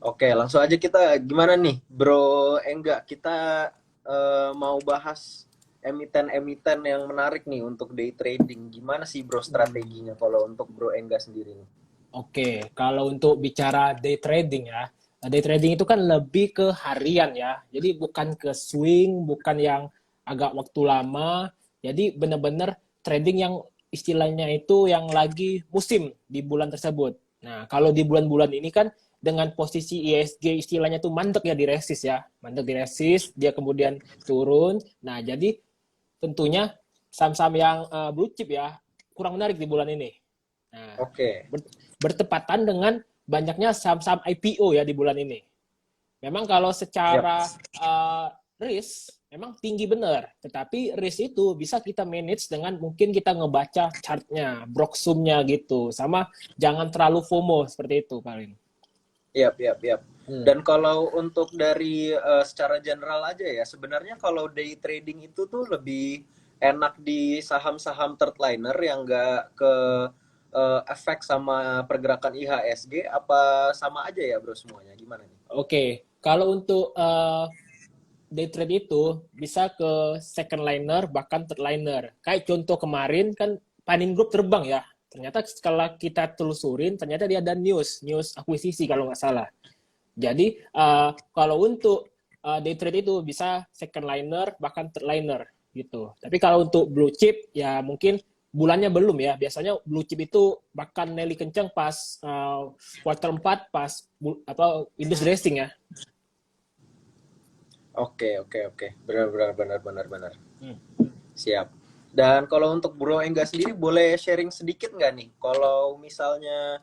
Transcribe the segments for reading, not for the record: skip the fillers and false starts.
Oke, langsung aja kita gimana nih, Bro Engga? Kita mau bahas emiten-emiten yang menarik nih untuk day trading. Gimana sih, Bro, Hmm, strateginya kalau untuk Bro Engga sendiri nih? Oke, kalau untuk bicara day trading ya, day trading itu kan lebih ke harian ya. Jadi bukan ke swing, bukan yang agak waktu lama. Jadi benar-benar trading yang istilahnya itu yang lagi musim di bulan tersebut. Nah, kalau di bulan-bulan ini kan dengan posisi ISG istilahnya tuh mandek ya di resist ya. Mandek di resist, dia Ya, kemudian turun. Nah, jadi tentunya saham-saham yang blue chip ya kurang menarik di bulan ini. Nah, oke. bertepatan dengan banyaknya saham-saham IPO ya di bulan ini. Memang kalau Yap. secara risk memang tinggi benar, tetapi risk itu bisa kita manage dengan mungkin kita ngebaca chartnya, broksumnya gitu, sama jangan terlalu FOMO seperti itu paling. Yap, yap, yap. Hmm. Dan kalau untuk dari secara general aja ya, sebenarnya kalau day trading itu tuh lebih enak di saham-saham third liner yang nggak ke efek sama pergerakan IHSG, apa sama aja ya, Bro, semuanya? Gimana nih? Oke, kalau untuk day trade itu bisa ke second liner bahkan third liner. Kayak contoh kemarin kan Panin Group terbang ya. Ternyata setelah kita telusurin ternyata dia ada news akuisisi kalau nggak salah. Jadi kalau untuk day trade itu bisa second liner bahkan third liner gitu. Tapi kalau untuk blue chip ya mungkin bulannya belum ya. Biasanya blue chip itu bahkan Nelly kencang pas quarter 4 pas apa Windows dressing ya. Oke, oke, oke. Benar, benar, benar, benar, benar. Hmm. Siap. Dan kalau untuk Bro Engga sendiri boleh sharing sedikit nggak nih? Kalau misalnya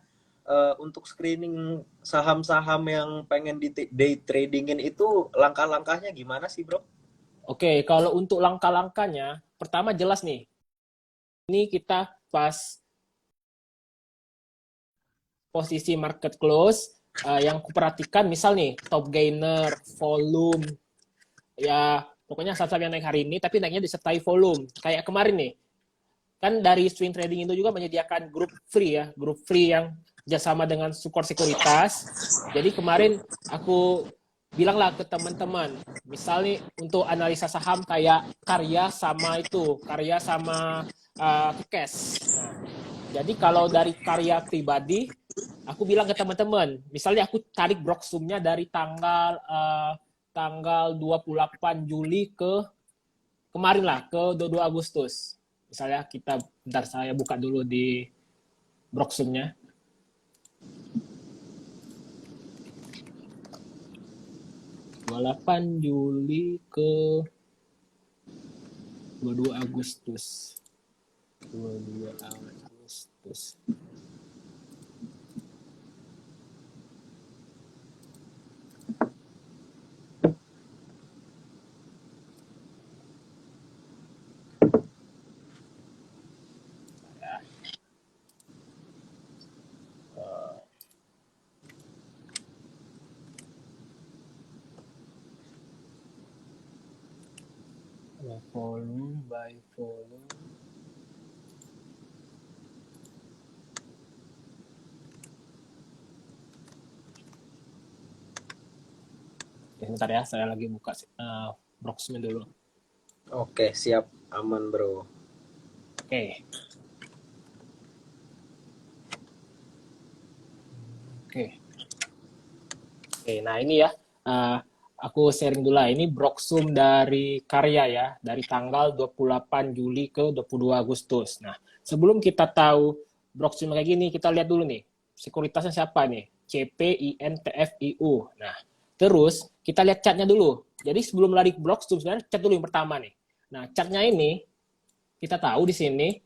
untuk screening saham-saham yang pengen di day tradingin itu langkah-langkahnya gimana sih, Bro? Oke, kalau untuk langkah-langkahnya, pertama jelas nih, ini kita pas posisi market close, yang kuperhatikan misal nih, top gainer, volume, ya pokoknya saham-saham yang naik hari ini, tapi naiknya disertai volume. Kayak kemarin nih, kan dari swing trading itu juga menyediakan grup free ya, grup free yang kerjasama dengan Sukor Sekuritas. Jadi kemarin aku bilanglah ke teman-teman, misalnya untuk analisa saham kayak karya sama cash. Nah, jadi kalau dari karya pribadi, aku bilang ke teman-teman, misalnya aku tarik broksumnya dari tanggal 28 Juli ke kemarin lah ke 22 Agustus. Misalnya kita bentar saya buka dulu di broksumnya 28 Juli ke 22 Agustus. 22 Agustus. Volume by volume. Ya, sebentar ya, saya lagi buka broksumnya dulu. Oke, siap. Aman, Bro. Oke, oke. Oke, nah ini ya, uh, aku sharing dulu lah. Ini broksum dari karya ya, dari tanggal 28 Juli ke 22 Agustus. Nah, sebelum kita tahu broksum kayak gini, kita lihat dulu nih, sekuritasnya siapa nih? CPINTFIU. Nah, terus kita lihat chartnya dulu. Jadi sebelum lari ke broksum, sebenarnya chart dulu yang pertama nih. Nah, chartnya ini kita tahu di sini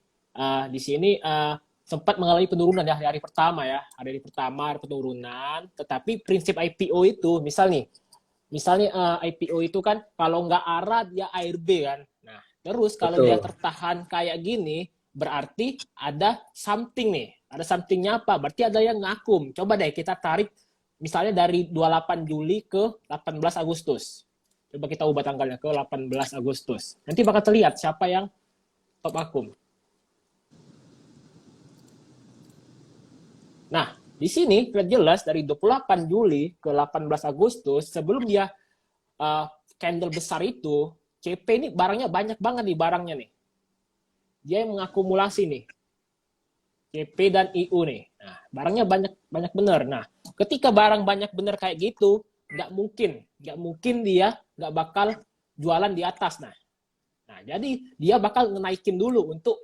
sempat mengalami penurunan ya hari pertama ya hari pertama ada penurunan, tetapi prinsip IPO itu misalnya IPO itu kan kalau nggak ARA dia ARB kan. Nah terus kalau dia Betul. tertahan kayak gini berarti ada something nih, ada somethingnya apa, berarti ada yang ngakum. Coba deh kita tarik misalnya dari 28 Juli ke 18 Agustus, coba kita ubah tanggalnya ke 18 Agustus, nanti bakal terlihat siapa yang top akum. Nah, di sini lihat jelas dari 28 Juli ke 18 Agustus sebelum dia candle besar itu, CP ini barangnya banyak banget nih barangnya nih. Dia yang mengakumulasi nih. CP dan IU nih. Nah, barangnya banyak bener. Nah, ketika barang banyak bener kayak gitu, nggak mungkin dia nggak bakal jualan di atas. Nah, jadi dia bakal naikin dulu untuk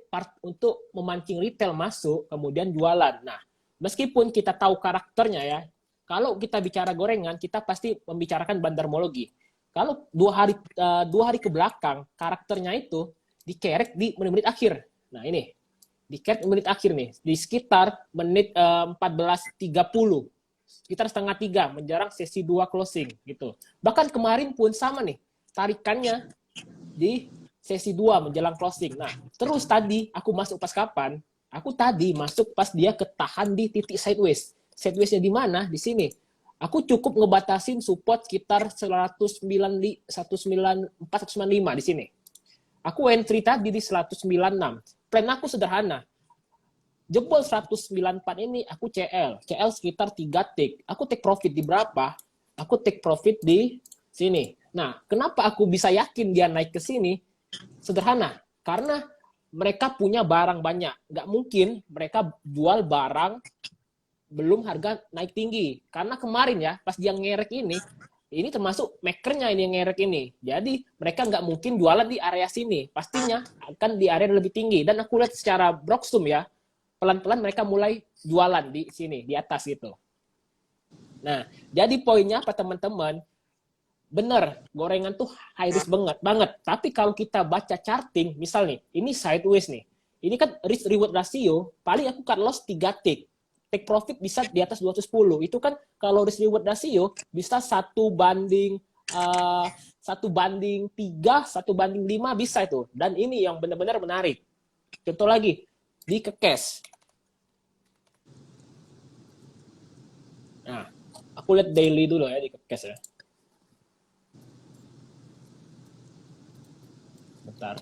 memancing retail masuk, kemudian jualan. Nah, meskipun kita tahu karakternya ya, kalau kita bicara gorengan, kita pasti membicarakan bandarmologi. Kalau dua hari ke belakang, karakternya itu dikerek di menit-menit akhir. Nah, ini dikerek menit akhir nih, di sekitar menit 14.30, sekitar setengah 3 menjelang sesi 2 closing gitu. Bahkan kemarin pun sama nih, tarikannya di sesi 2 menjelang closing. Nah, terus tadi aku masuk pas kapan? Aku tadi masuk pas dia ketahan di titik sideways. Sideways-nya di mana? Di sini. Aku cukup ngebatasin support sekitar 194, 195 di sini. Aku entry tadi di 196. Plan aku sederhana. Jebol 194 ini aku CL. CL sekitar 3 tick. Aku take profit di berapa? Aku take profit di sini. Nah, kenapa aku bisa yakin dia naik ke sini? Sederhana. Karena mereka punya barang banyak. Nggak mungkin mereka jual barang belum harga naik tinggi. Karena kemarin ya, pas dia ngerek ini termasuk makernya ini yang ngerek ini. Jadi mereka nggak mungkin jualan di area sini. Pastinya akan di area lebih tinggi. Dan aku lihat secara Broxum ya, pelan-pelan mereka mulai jualan di sini, di atas gitu. Nah, jadi poinnya apa teman-teman? Bener, gorengan tuh high risk banget. Tapi kalau kita baca charting, misal nih, ini sideways nih. Ini kan risk reward ratio, paling aku cut loss 3 tick. Take profit bisa di atas 210. Itu kan kalau risk reward ratio bisa 1:3, 1:5 bisa itu. Dan ini yang benar-benar menarik. Contoh lagi, di Kekes. Nah, aku lihat daily dulu ya di Kekes ya. Bentar.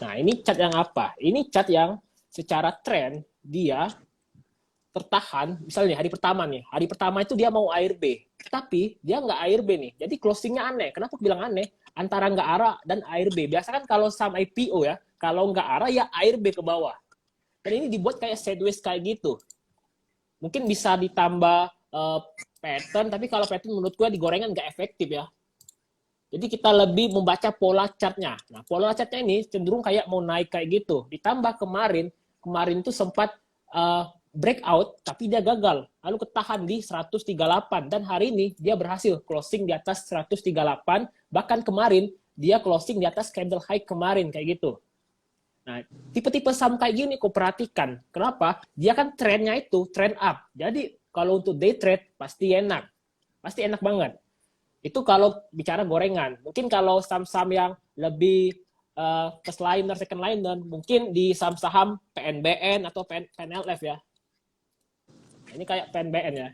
Nah, ini chart yang apa? Ini chart yang secara tren dia tertahan. Misalnya hari pertama nih. Hari pertama itu dia mau ARB. Tapi dia nggak ARB nih. Jadi closingnya aneh. Kenapa aku bilang aneh? Antara nggak ARA dan ARB. Biasa kan kalau saham IPO ya, kalau nggak ARA ya ARB ke bawah. Dan ini dibuat kayak sideways kayak gitu. Mungkin bisa ditambah pattern, tapi kalau pattern menurut gue di gorengan nggak efektif ya. Jadi kita lebih membaca pola chartnya. Nah, pola chartnya ini cenderung kayak mau naik kayak gitu. Ditambah kemarin itu sempat breakout, tapi dia gagal. Lalu ketahan di 138. Dan hari ini dia berhasil closing di atas 138. Bahkan kemarin dia closing di atas candle high kemarin kayak gitu. Nah, tipe-tipe saham kayak gini kau perhatikan. Kenapa? Dia kan trennya itu trend up. Jadi kalau untuk day trade pasti enak. Pasti enak banget. Itu kalau bicara gorengan. Mungkin kalau saham-saham yang lebih first liner, second liner, mungkin di saham-saham PNBN atau PNLF ya. Ini kayak PNBN ya.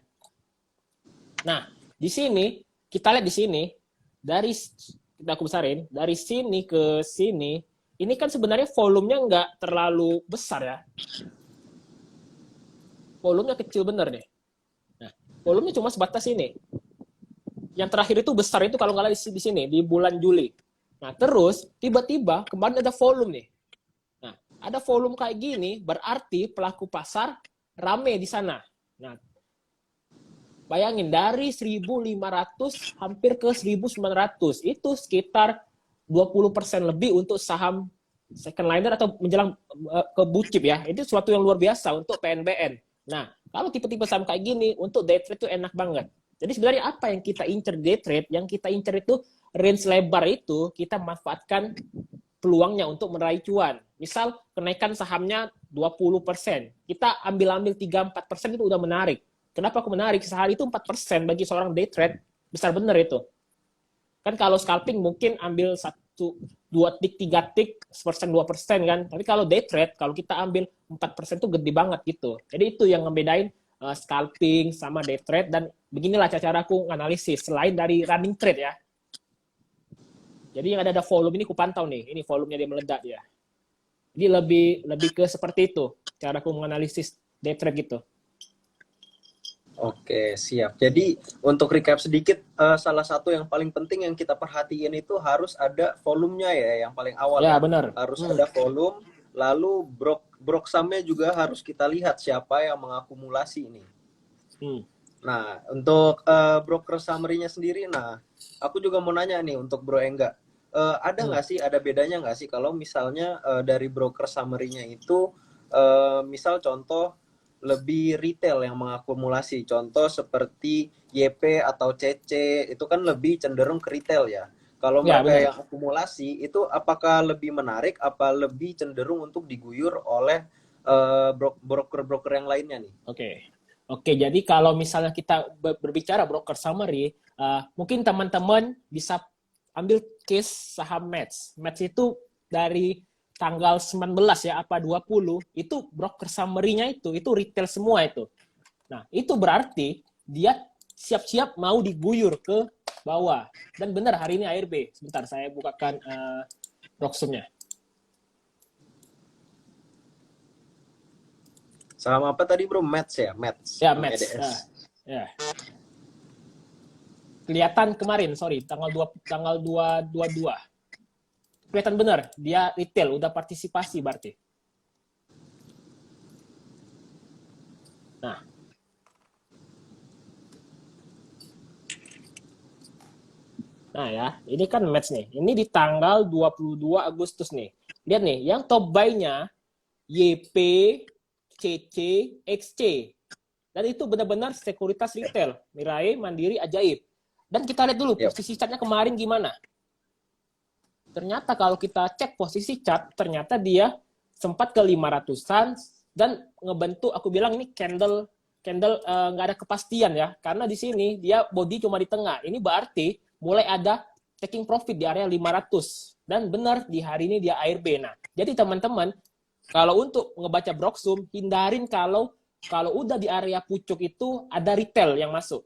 Nah, di sini, kita lihat di sini, kita aku besarin, dari sini ke sini, ini kan sebenarnya volumenya nggak terlalu besar ya. Volumenya kecil bener deh. Nah, volumenya cuma sebatas ini. Yang terakhir itu besar itu kalau nggak di sini di bulan Juli. Nah terus tiba-tiba kemarin ada volume nih. Nah ada volume kayak gini berarti pelaku pasar rame di sana. Nah bayangin dari 1.500 hampir ke 1.900 itu sekitar 20% lebih untuk saham second liner atau menjelang ke blue chip ya. Itu sesuatu yang luar biasa untuk PNBN. Nah kalau tipe-tipe saham kayak gini untuk day trade itu enak banget. Jadi sebenarnya apa yang kita incer day trade? Yang kita incer itu range lebar itu kita manfaatkan peluangnya untuk meraih cuan. Misal kenaikan sahamnya 20%. Kita ambil 3-4% itu udah menarik. Kenapa aku menarik? Sehari itu 4% bagi seorang day trade besar bener itu. Kan kalau scalping mungkin ambil 2 tik, 3 tik, 1%, 2% kan. Tapi kalau day trade, kalau kita ambil 4% tuh gede banget gitu. Jadi itu yang ngebedain scalping sama day trade, dan beginilah cara aku analisis selain dari running trade ya. Jadi yang ada volume ini ku pantau nih, ini volumenya dia meledak ya. Jadi lebih ke seperti itu cara aku menganalisis day trade gitu. Oke, siap. Jadi untuk recap sedikit, salah satu yang paling penting yang kita perhatiin itu harus ada volumenya ya, yang paling awal Ya ya. benar. Harus ada volume, lalu brokersamnya juga harus kita lihat siapa yang mengakumulasi ini. Nah, untuk broker summary-nya sendiri, nah aku juga mau nanya nih untuk Bro Engga, ada nggak sih, ada bedanya nggak sih kalau misalnya dari broker summary-nya itu, misal contoh lebih retail yang mengakumulasi, contoh seperti YP atau CC, itu kan lebih cenderung ke retail ya. Kalau Ya mereka benar. yang akumulasi, itu apakah lebih menarik, apa lebih cenderung untuk diguyur oleh broker-broker yang lainnya nih? Oke, jadi kalau misalnya kita berbicara broker summary, mungkin teman-teman bisa ambil case saham Match. Match itu dari tanggal 19 ya, apa 20, itu broker summary-nya itu retail semua itu. Nah, itu berarti dia siap-siap mau diguyur ke bawah. Dan benar hari ini ARB. Sebentar, saya bukakan Roxum-nya. Saham apa tadi bro? Mets ya? Mets. Ya, Match. MEDS. Ya. Kelihatan kemarin, sorry, tanggal 22. Kelihatan benar, dia retail, udah partisipasi berarti. Nah. Nah ya, ini kan match nih. Ini di tanggal 22 Agustus nih. Lihat nih, yang top buy-nya YP, CC, XC. Dan itu benar-benar sekuritas retail. Mirai, Mandiri, Ajaib. Dan kita lihat dulu posisi chartnya kemarin gimana. Ternyata kalau kita cek posisi chart, ternyata dia sempat ke 500-an dan ngebentuk, aku bilang ini candle nggak ada kepastian ya. Karena di sini dia body cuma di tengah. Ini berarti mulai ada taking profit di area 500. Dan benar di hari ini dia ARB. Nah, jadi teman-teman, kalau untuk ngebaca Broxum, hindarin kalau udah di area pucuk itu ada retail yang masuk.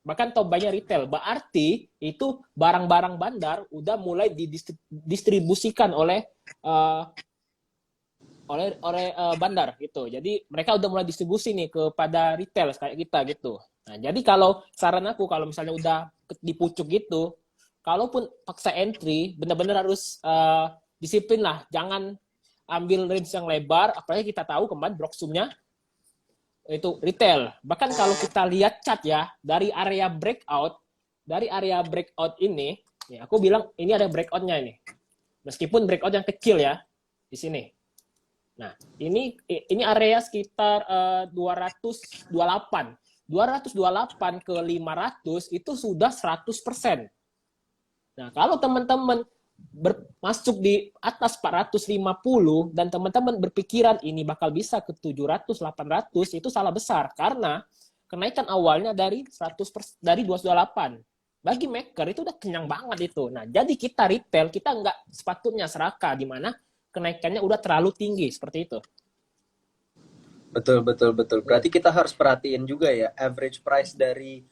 Bahkan top buy-nya retail. Berarti itu barang-barang bandar udah mulai didistribusikan oleh bandar gitu. Jadi mereka udah mulai distribusi nih kepada retail kayak kita gitu. Nah, jadi kalau saran aku kalau misalnya udah di pucuk gitu, kalaupun paksa entry, benar-benar harus disiplin lah. Jangan ambil range yang lebar, apalagi kita tahu kemarin Broxum-nya itu retail. Bahkan kalau kita lihat chart ya, dari area breakout ini, ya aku bilang ini ada breakout-nya ini. Meskipun breakout yang kecil ya di sini. Nah, ini area sekitar 228 ke 500 itu sudah 100%. Nah, kalau teman-teman masuk di atas 450 dan teman-teman berpikiran ini bakal bisa ke 700, 800, itu salah besar karena kenaikan awalnya dari 100%, dari 228. Bagi maker itu udah kenyang banget itu. Nah, jadi kita retail, kita nggak sepatutnya serakah di mana kenaikannya udah terlalu tinggi seperti itu. Betul. Berarti kita harus perhatiin juga ya average price dari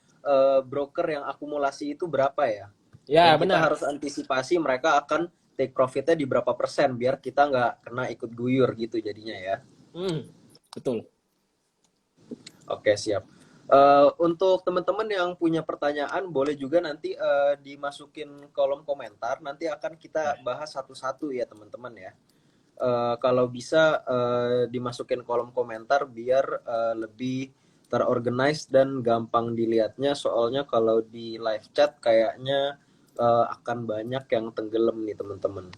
broker yang akumulasi itu berapa ya? Ya, Dan kita benar. harus antisipasi mereka akan take profitnya di berapa persen biar kita nggak kena ikut guyur gitu jadinya ya. Betul. Oke, siap. Untuk teman-teman yang punya pertanyaan boleh juga nanti dimasukin kolom komentar. Nanti akan kita bahas satu-satu ya teman-teman ya. Kalau bisa dimasukin kolom komentar biar lebih terorganize dan gampang dilihatnya. Soalnya kalau di live chat kayaknya akan banyak yang tenggelam nih teman-teman.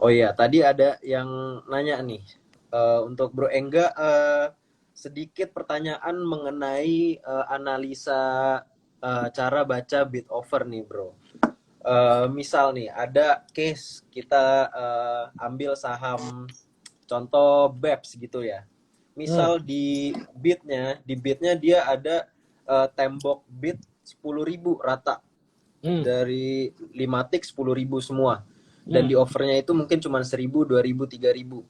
Oh iya, tadi ada yang nanya nih. Untuk Bro Engga, sedikit pertanyaan mengenai analisa cara baca bid offer nih Bro. Misal nih, ada case kita ambil saham contoh BEPS gitu ya. Misal di bidnya dia ada tembok bid 10.000 rata. Dari 5 tick 10.000 semua. Dan Hmm. di offernya itu mungkin cuma 1.000, 2.000, 3.000.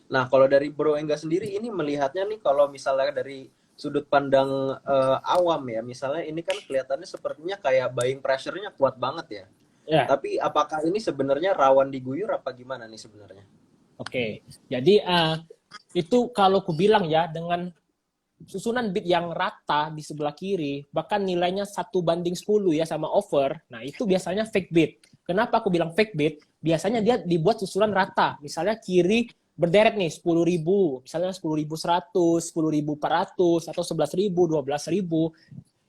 Nah, kalau dari Bro Engga sendiri ini melihatnya nih, kalau misalnya dari sudut pandang awam ya, misalnya ini kan kelihatannya sepertinya kayak buying pressure-nya kuat banget ya. Ya, Tapi apakah ini sebenarnya rawan diguyur apa gimana nih sebenarnya? oke. Jadi itu kalau ku bilang ya, dengan susunan bid yang rata di sebelah kiri, bahkan nilainya 1:10 ya sama over, nah itu biasanya fake bid. Kenapa aku bilang fake bid? Biasanya dia dibuat susunan rata. Misalnya kiri berderet nih 10.000, misalnya 10.100, 10.400, atau 11.000, 12.000.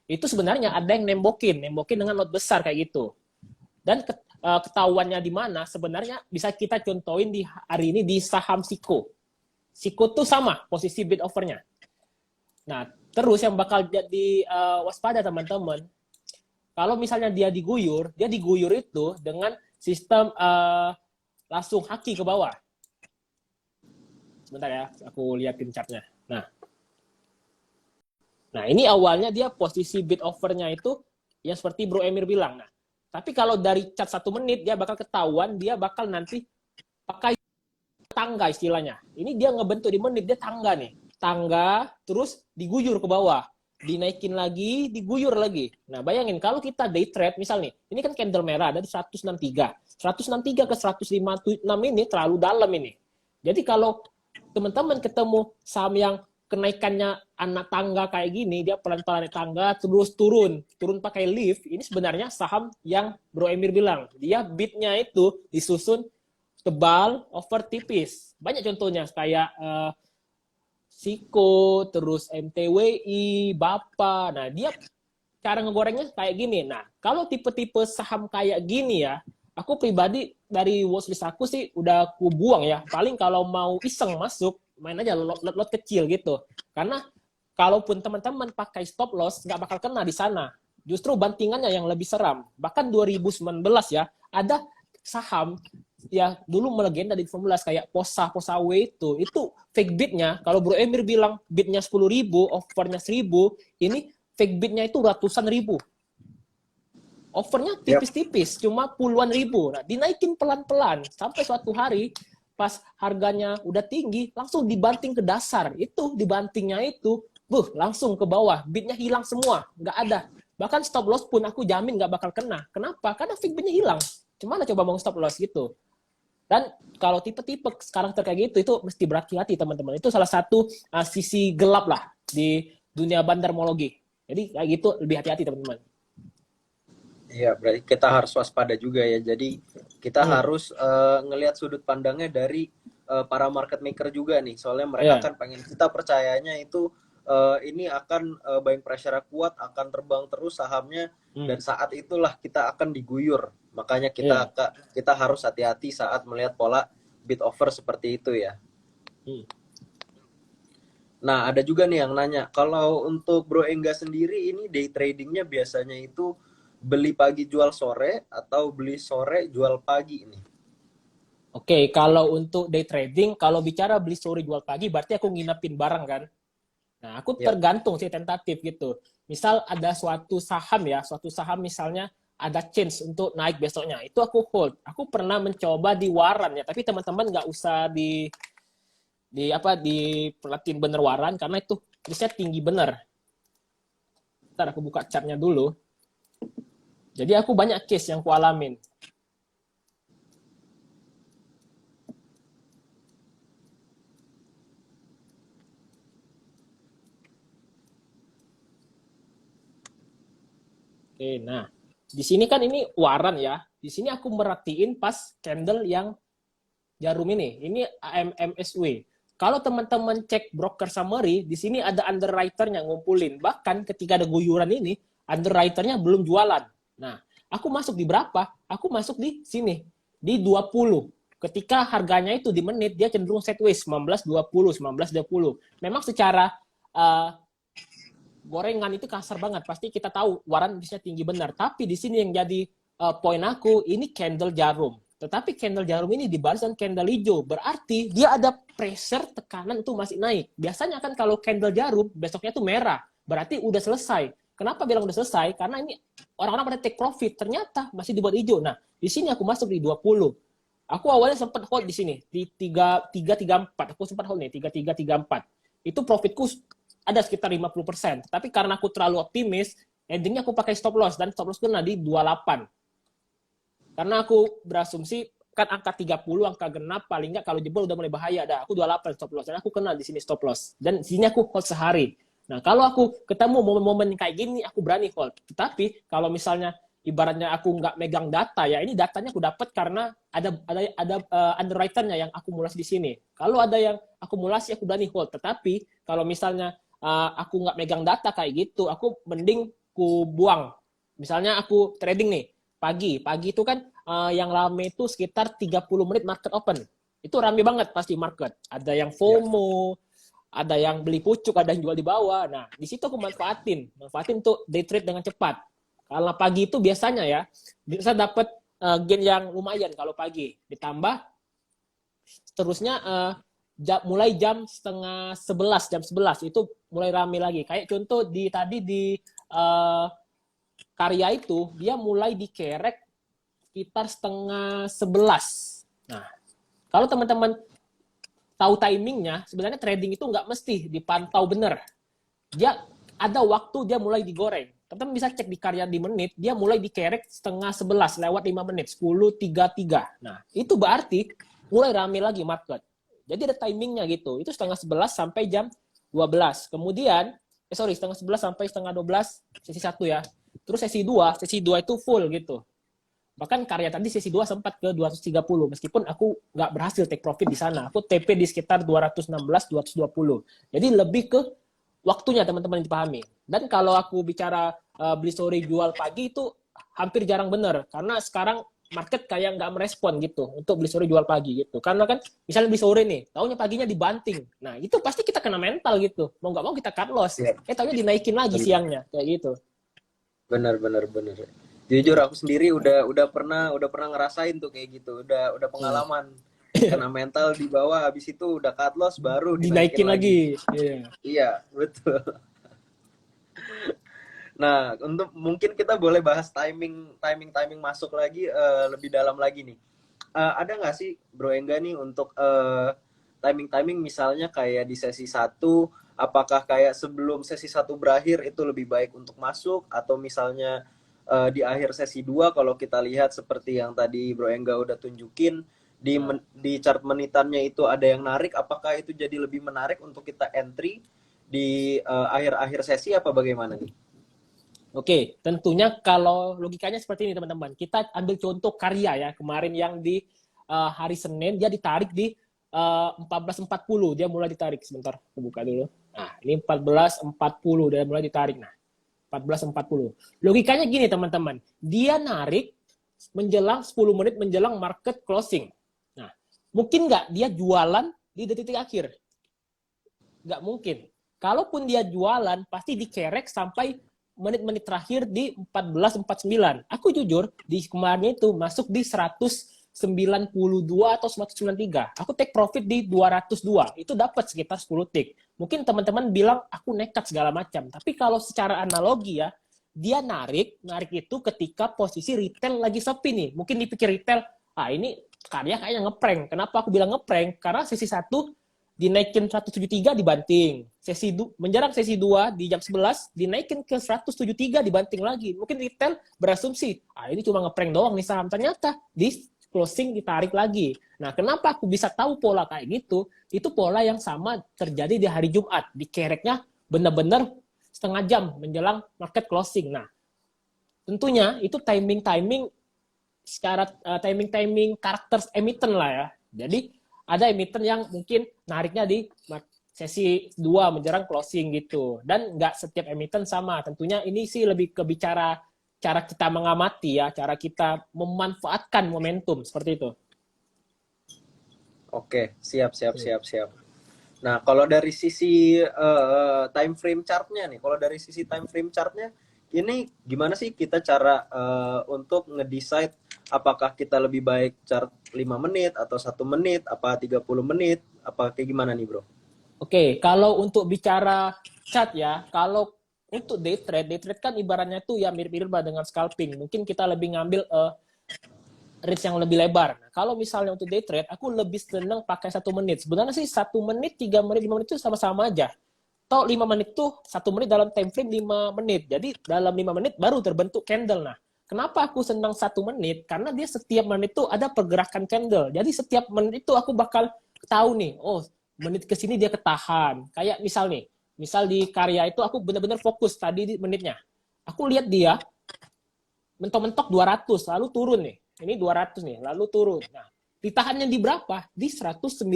Itu sebenarnya ada yang nembokin dengan lot besar kayak gitu. Dan ketahuannya di mana sebenarnya bisa kita contohin di hari ini di saham Siko. Siko tuh sama posisi bid overnya. Nah, terus yang bakal jadi waspada teman-teman, kalau misalnya dia diguyur itu dengan sistem langsung haki ke bawah. Sebentar ya, aku liatin chartnya. Nah, ini awalnya dia posisi bid overnya itu ya seperti Bro Emir bilang. Nah, tapi kalau dari chart 1 menit dia bakal ketahuan, dia bakal nanti pakai tangga istilahnya. Ini dia ngebentuk di menit, dia tangga nih. Tangga, terus diguyur ke bawah. Dinaikin lagi, diguyur lagi. Nah, bayangin kalau kita day trade, misal nih, ini kan candle merah, dari 163. 163 ke 156 ini terlalu dalam ini. Jadi kalau teman-teman ketemu saham yang kenaikannya anak tangga kayak gini, dia pelan-pelan naik tangga, terus turun pakai lift, ini sebenarnya saham yang Bro Emir bilang, dia bidnya itu disusun tebal, over tipis. Banyak contohnya kayak Siko, terus MTWI, Bapa. Nah, dia cara ngegorengnya kayak gini. Nah, kalau tipe-tipe saham kayak gini ya, aku pribadi dari watchlist aku sih udah aku buang ya. Paling kalau mau iseng masuk, main aja lot kecil gitu. Karena kalaupun teman-teman pakai stop loss, nggak bakal kena di sana. Justru bantingannya yang lebih seram. Bahkan 2019 ya, ada saham ya dulu melegenda di Formula kayak Posa W itu fake bidnya. Kalau Bro Emir bilang bidnya 10.000, offernya 1.000, ini fake bidnya itu ratusan ribu. Offernya tipis-tipis, cuma puluhan ribu. Nah, dinaikin pelan-pelan sampai suatu hari pas harganya udah tinggi, langsung dibanting ke dasar. Itu dibantingnya itu, langsung ke bawah. Bidnya hilang semua, nggak ada. Bahkan stop loss pun aku jamin nggak bakal kena. Kenapa? Karena fake bidnya hilang. Gimana coba mau stop loss gitu? Dan kalau tipe-tipe karakter kayak gitu, itu mesti berhati-hati teman-teman. Itu salah satu sisi gelap lah di dunia bandarmologi. Jadi kayak gitu lebih hati-hati teman-teman. Iya, berarti kita harus waspada juga ya. Jadi kita harus ngelihat sudut pandangnya dari para market maker juga nih. Soalnya mereka kan pengen kita percayanya itu ini akan buying pressure kuat, akan terbang terus sahamnya, dan saat itulah kita akan diguyur. Makanya kita harus hati-hati saat melihat pola bid over seperti itu ya. Nah, ada juga nih yang nanya, kalau untuk Bro Engga sendiri ini day tradingnya biasanya itu beli pagi jual sore atau beli sore jual pagi ini? Oke, kalau untuk day trading, kalau bicara beli sore jual pagi, berarti aku nginepin barang kan? Nah, aku tergantung sih tentatif gitu. Misal ada suatu saham misalnya ada chance untuk naik besoknya, itu aku hold. Aku pernah mencoba di waran ya, tapi teman-teman nggak usah di perhatiin bener waran karena itu riset tinggi bener. Ntar aku buka chartnya dulu. Jadi aku banyak case yang kualamin. Oke, nah di sini kan ini waran ya. Di sini aku merhatiin pas candle yang jarum ini. Ini AMMSW. Kalau teman-teman cek broker summary, di sini ada underwriter-nya ngumpulin. Bahkan ketika ada guyuran ini, underwriter-nya belum jualan. Nah, aku masuk di berapa? Aku masuk di sini, di 20. Ketika harganya itu di menit, dia cenderung sideways, 19.20, 19.20. Memang secara gorengan itu kasar banget. Pasti kita tahu waran bisnya tinggi benar. Tapi di sini yang jadi poin aku, ini candle jarum. Tetapi candle jarum ini dibalas dengan candle hijau. Berarti dia ada pressure tekanan itu masih naik. Biasanya kan kalau candle jarum, besoknya itu merah. Berarti udah selesai. Kenapa bilang udah selesai? Karena ini orang-orang pada take profit, ternyata masih dibuat hijau. Nah, di sini aku masuk di 20. Aku awalnya sempat hold di sini di 3334. Aku sempat hold nih 3334. Itu profitku ada sekitar 50%. Tapi karena aku terlalu optimis, endingnya aku pakai stop loss dan stop loss kena di 28. Karena aku berasumsi kan angka 30, angka genap paling nggak kalau jebol udah mulai bahaya. Dah, aku 28 stop loss dan aku kena di sini stop loss. Dan di sini aku hold sehari. Nah, kalau aku ketemu momen-momen kayak gini, aku berani hold. Tetapi kalau misalnya ibaratnya aku nggak megang data ya, ini datanya aku dapat karena ada underwriternya yang akumulasi di sini. Kalau ada yang akumulasi, aku berani hold. Tetapi kalau misalnya aku nggak megang data kayak gitu, aku mending ku buang. Misalnya aku trading nih pagi itu kan yang rame itu sekitar 30 menit market open. Itu rame banget pasti market. Ada yang FOMO, ada yang beli pucuk, ada yang jual di bawah. Nah, di situ aku manfaatin tuh day trade dengan cepat. Kalau pagi itu biasanya ya bisa dapat gain yang lumayan kalau pagi. Ditambah seterusnya mulai jam 11 itu mulai rame lagi. Kayak contoh tadi di Karya itu dia mulai dikerek sekitar 10:30. Nah, kalau teman-teman tahu timingnya, sebenarnya trading itu nggak mesti dipantau benar. Dia ada waktu dia mulai digoreng. Teman-teman bisa cek di Karya di menit, dia mulai dikerek 10:30 lewat 5 menit, 10:33. Nah, itu berarti mulai rame lagi market. Jadi ada timingnya gitu. Itu 10:30 sampai jam 12. Kemudian, 10:30 sampai 11:30 sesi 1 ya. Terus sesi 2 itu full gitu. Bahkan Karya tadi sesi 2 sempat ke 230, meskipun aku nggak berhasil take profit di sana. Aku TP di sekitar 216, 220. Jadi lebih ke waktunya teman-teman dipahami. Dan kalau aku bicara beli sore jual pagi itu hampir jarang benar. Karena sekarang market kayak nggak merespon gitu untuk beli sore jual pagi gitu. Karena kan misalnya beli sore nih, taunya paginya dibanting. Nah itu pasti kita kena mental gitu. Mau nggak mau kita cut loss. Taunya dinaikin lagi siangnya kayak gitu. Benar. Jujur aku sendiri udah pernah ngerasain tuh kayak gitu. Udah pengalaman. Kena mental di bawah, habis itu udah cut loss baru dinaikin lagi. Iya, betul. Nah, untuk mungkin kita boleh bahas timing masuk lagi lebih dalam lagi nih. Ada nggak sih Bro Engga nih untuk timing misalnya kayak di sesi 1, apakah kayak sebelum sesi 1 berakhir itu lebih baik untuk masuk, atau misalnya di akhir sesi 2 kalau kita lihat seperti yang tadi Bro Engga udah tunjukin di chart menitannya itu ada yang narik, apakah itu jadi lebih menarik untuk kita entry di akhir-akhir sesi apa bagaimana nih? Oke, tentunya kalau logikanya seperti ini teman-teman. Kita ambil contoh Karya ya, kemarin yang di hari Senin dia ditarik di 14.40, dia mulai ditarik. Sebentar, aku buka dulu. Nah, ini 14.40 dia mulai ditarik. Nah, 14.40. Logikanya gini teman-teman, dia narik menjelang 10 menit menjelang market closing. Nah, mungkin nggak dia jualan di detik akhir? Nggak mungkin. Kalaupun dia jualan, pasti dikerek sampai menit-menit terakhir di 14.49. Aku jujur, di kemarin itu masuk di 192 atau 193. Aku take profit di 202. Itu dapat sekitar 10 tick. Mungkin teman-teman bilang aku nekat segala macam. Tapi kalau secara analogi ya, dia narik itu ketika posisi retail lagi sepi nih. Mungkin dipikir retail, ini Karya kayaknya ngeprank. Kenapa aku bilang ngeprank? Karena sesi 1 dinaikin 173 dibanting. Menjelang sesi 2 di jam 11 dinaikin ke 173 dibanting lagi. Mungkin retail berasumsi, ini cuma ngeprank doang nih saham. Ternyata di closing ditarik lagi. Nah, kenapa aku bisa tahu pola kayak gitu? Itu pola yang sama terjadi di hari Jumat. Dikereknya benar-benar setengah jam menjelang market closing. Nah, tentunya itu timing secara timing karakter emiten lah ya. Jadi ada emiten yang mungkin nariknya di sesi 2 menjelang closing gitu. Dan nggak setiap emiten sama. Tentunya ini sih lebih ke bicara cara kita mengamati ya, cara kita memanfaatkan momentum seperti itu. Oke, siap. Nah, kalau dari sisi time frame chartnya nih, ini gimana sih kita cara untuk ngedecide apakah kita lebih baik chart 5 menit atau 1 menit, apa 30 menit, apa kayak gimana nih bro? Oke, kalau untuk bicara chart ya, kalau untuk day trade kan ibaratnya tuh ya mirip-mirip dengan scalping. Mungkin kita lebih ngambil range yang lebih lebar. Nah, kalau misalnya untuk day trade, aku lebih senang pakai 1 menit. Sebenarnya sih 1 menit, 3 menit, 5 menit itu sama-sama aja. Atau 5 menit tuh 1 menit dalam time frame 5 menit. Jadi dalam 5 menit baru terbentuk candle. Nah, kenapa aku senang 1 menit? Karena dia setiap menit itu ada pergerakan candle. Jadi setiap menit itu aku bakal tahu nih, oh menit ke sini dia ketahan. Kayak misal nih, misal di karya itu aku benar-benar fokus tadi di menitnya. Aku lihat dia mentok-mentok 200 lalu turun nih. Ini 200 nih, lalu turun. Nah, ditahannya di berapa? Di 195.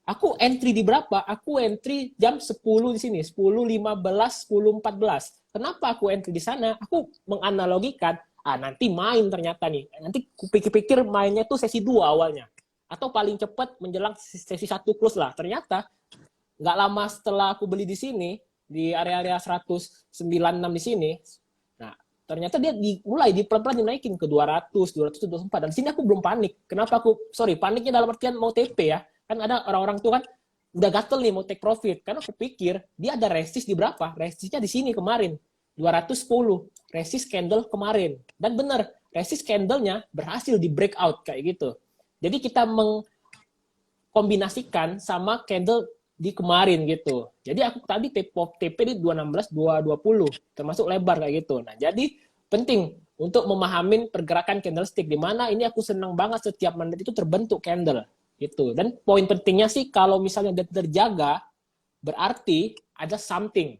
Aku entry di berapa? Aku entry jam 10 di sini, 10.15, 10.14. Kenapa aku entry di sana? Aku menganalogikan, nanti main ternyata nih. Nanti kupikir-pikir mainnya tuh sesi 2 awalnya. Atau paling cepat menjelang sesi 1 close lah. Ternyata nggak lama setelah aku beli di sini, di area-area 196 di sini, nah ternyata dia mulai pelan-pelan dinaikin ke 200, 200, 204. Dan di sini aku belum panik. Kenapa paniknya dalam artian mau TP ya. Kan ada orang-orang tuh kan udah gatel nih mau take profit. Karena aku pikir dia ada resist di berapa? Resistnya di sini kemarin. 210. Resist candle kemarin. Dan benar, resist candle-nya berhasil di breakout kayak gitu. Jadi kita mengkombinasikan sama candle di kemarin gitu. Jadi aku tadi TP di 216, 220, termasuk lebar kayak gitu. Nah, jadi penting untuk memahami pergerakan candlestick di mana ini aku senang banget setiap menit itu terbentuk candle gitu. Dan poin pentingnya sih kalau misalnya dia terjaga berarti ada something.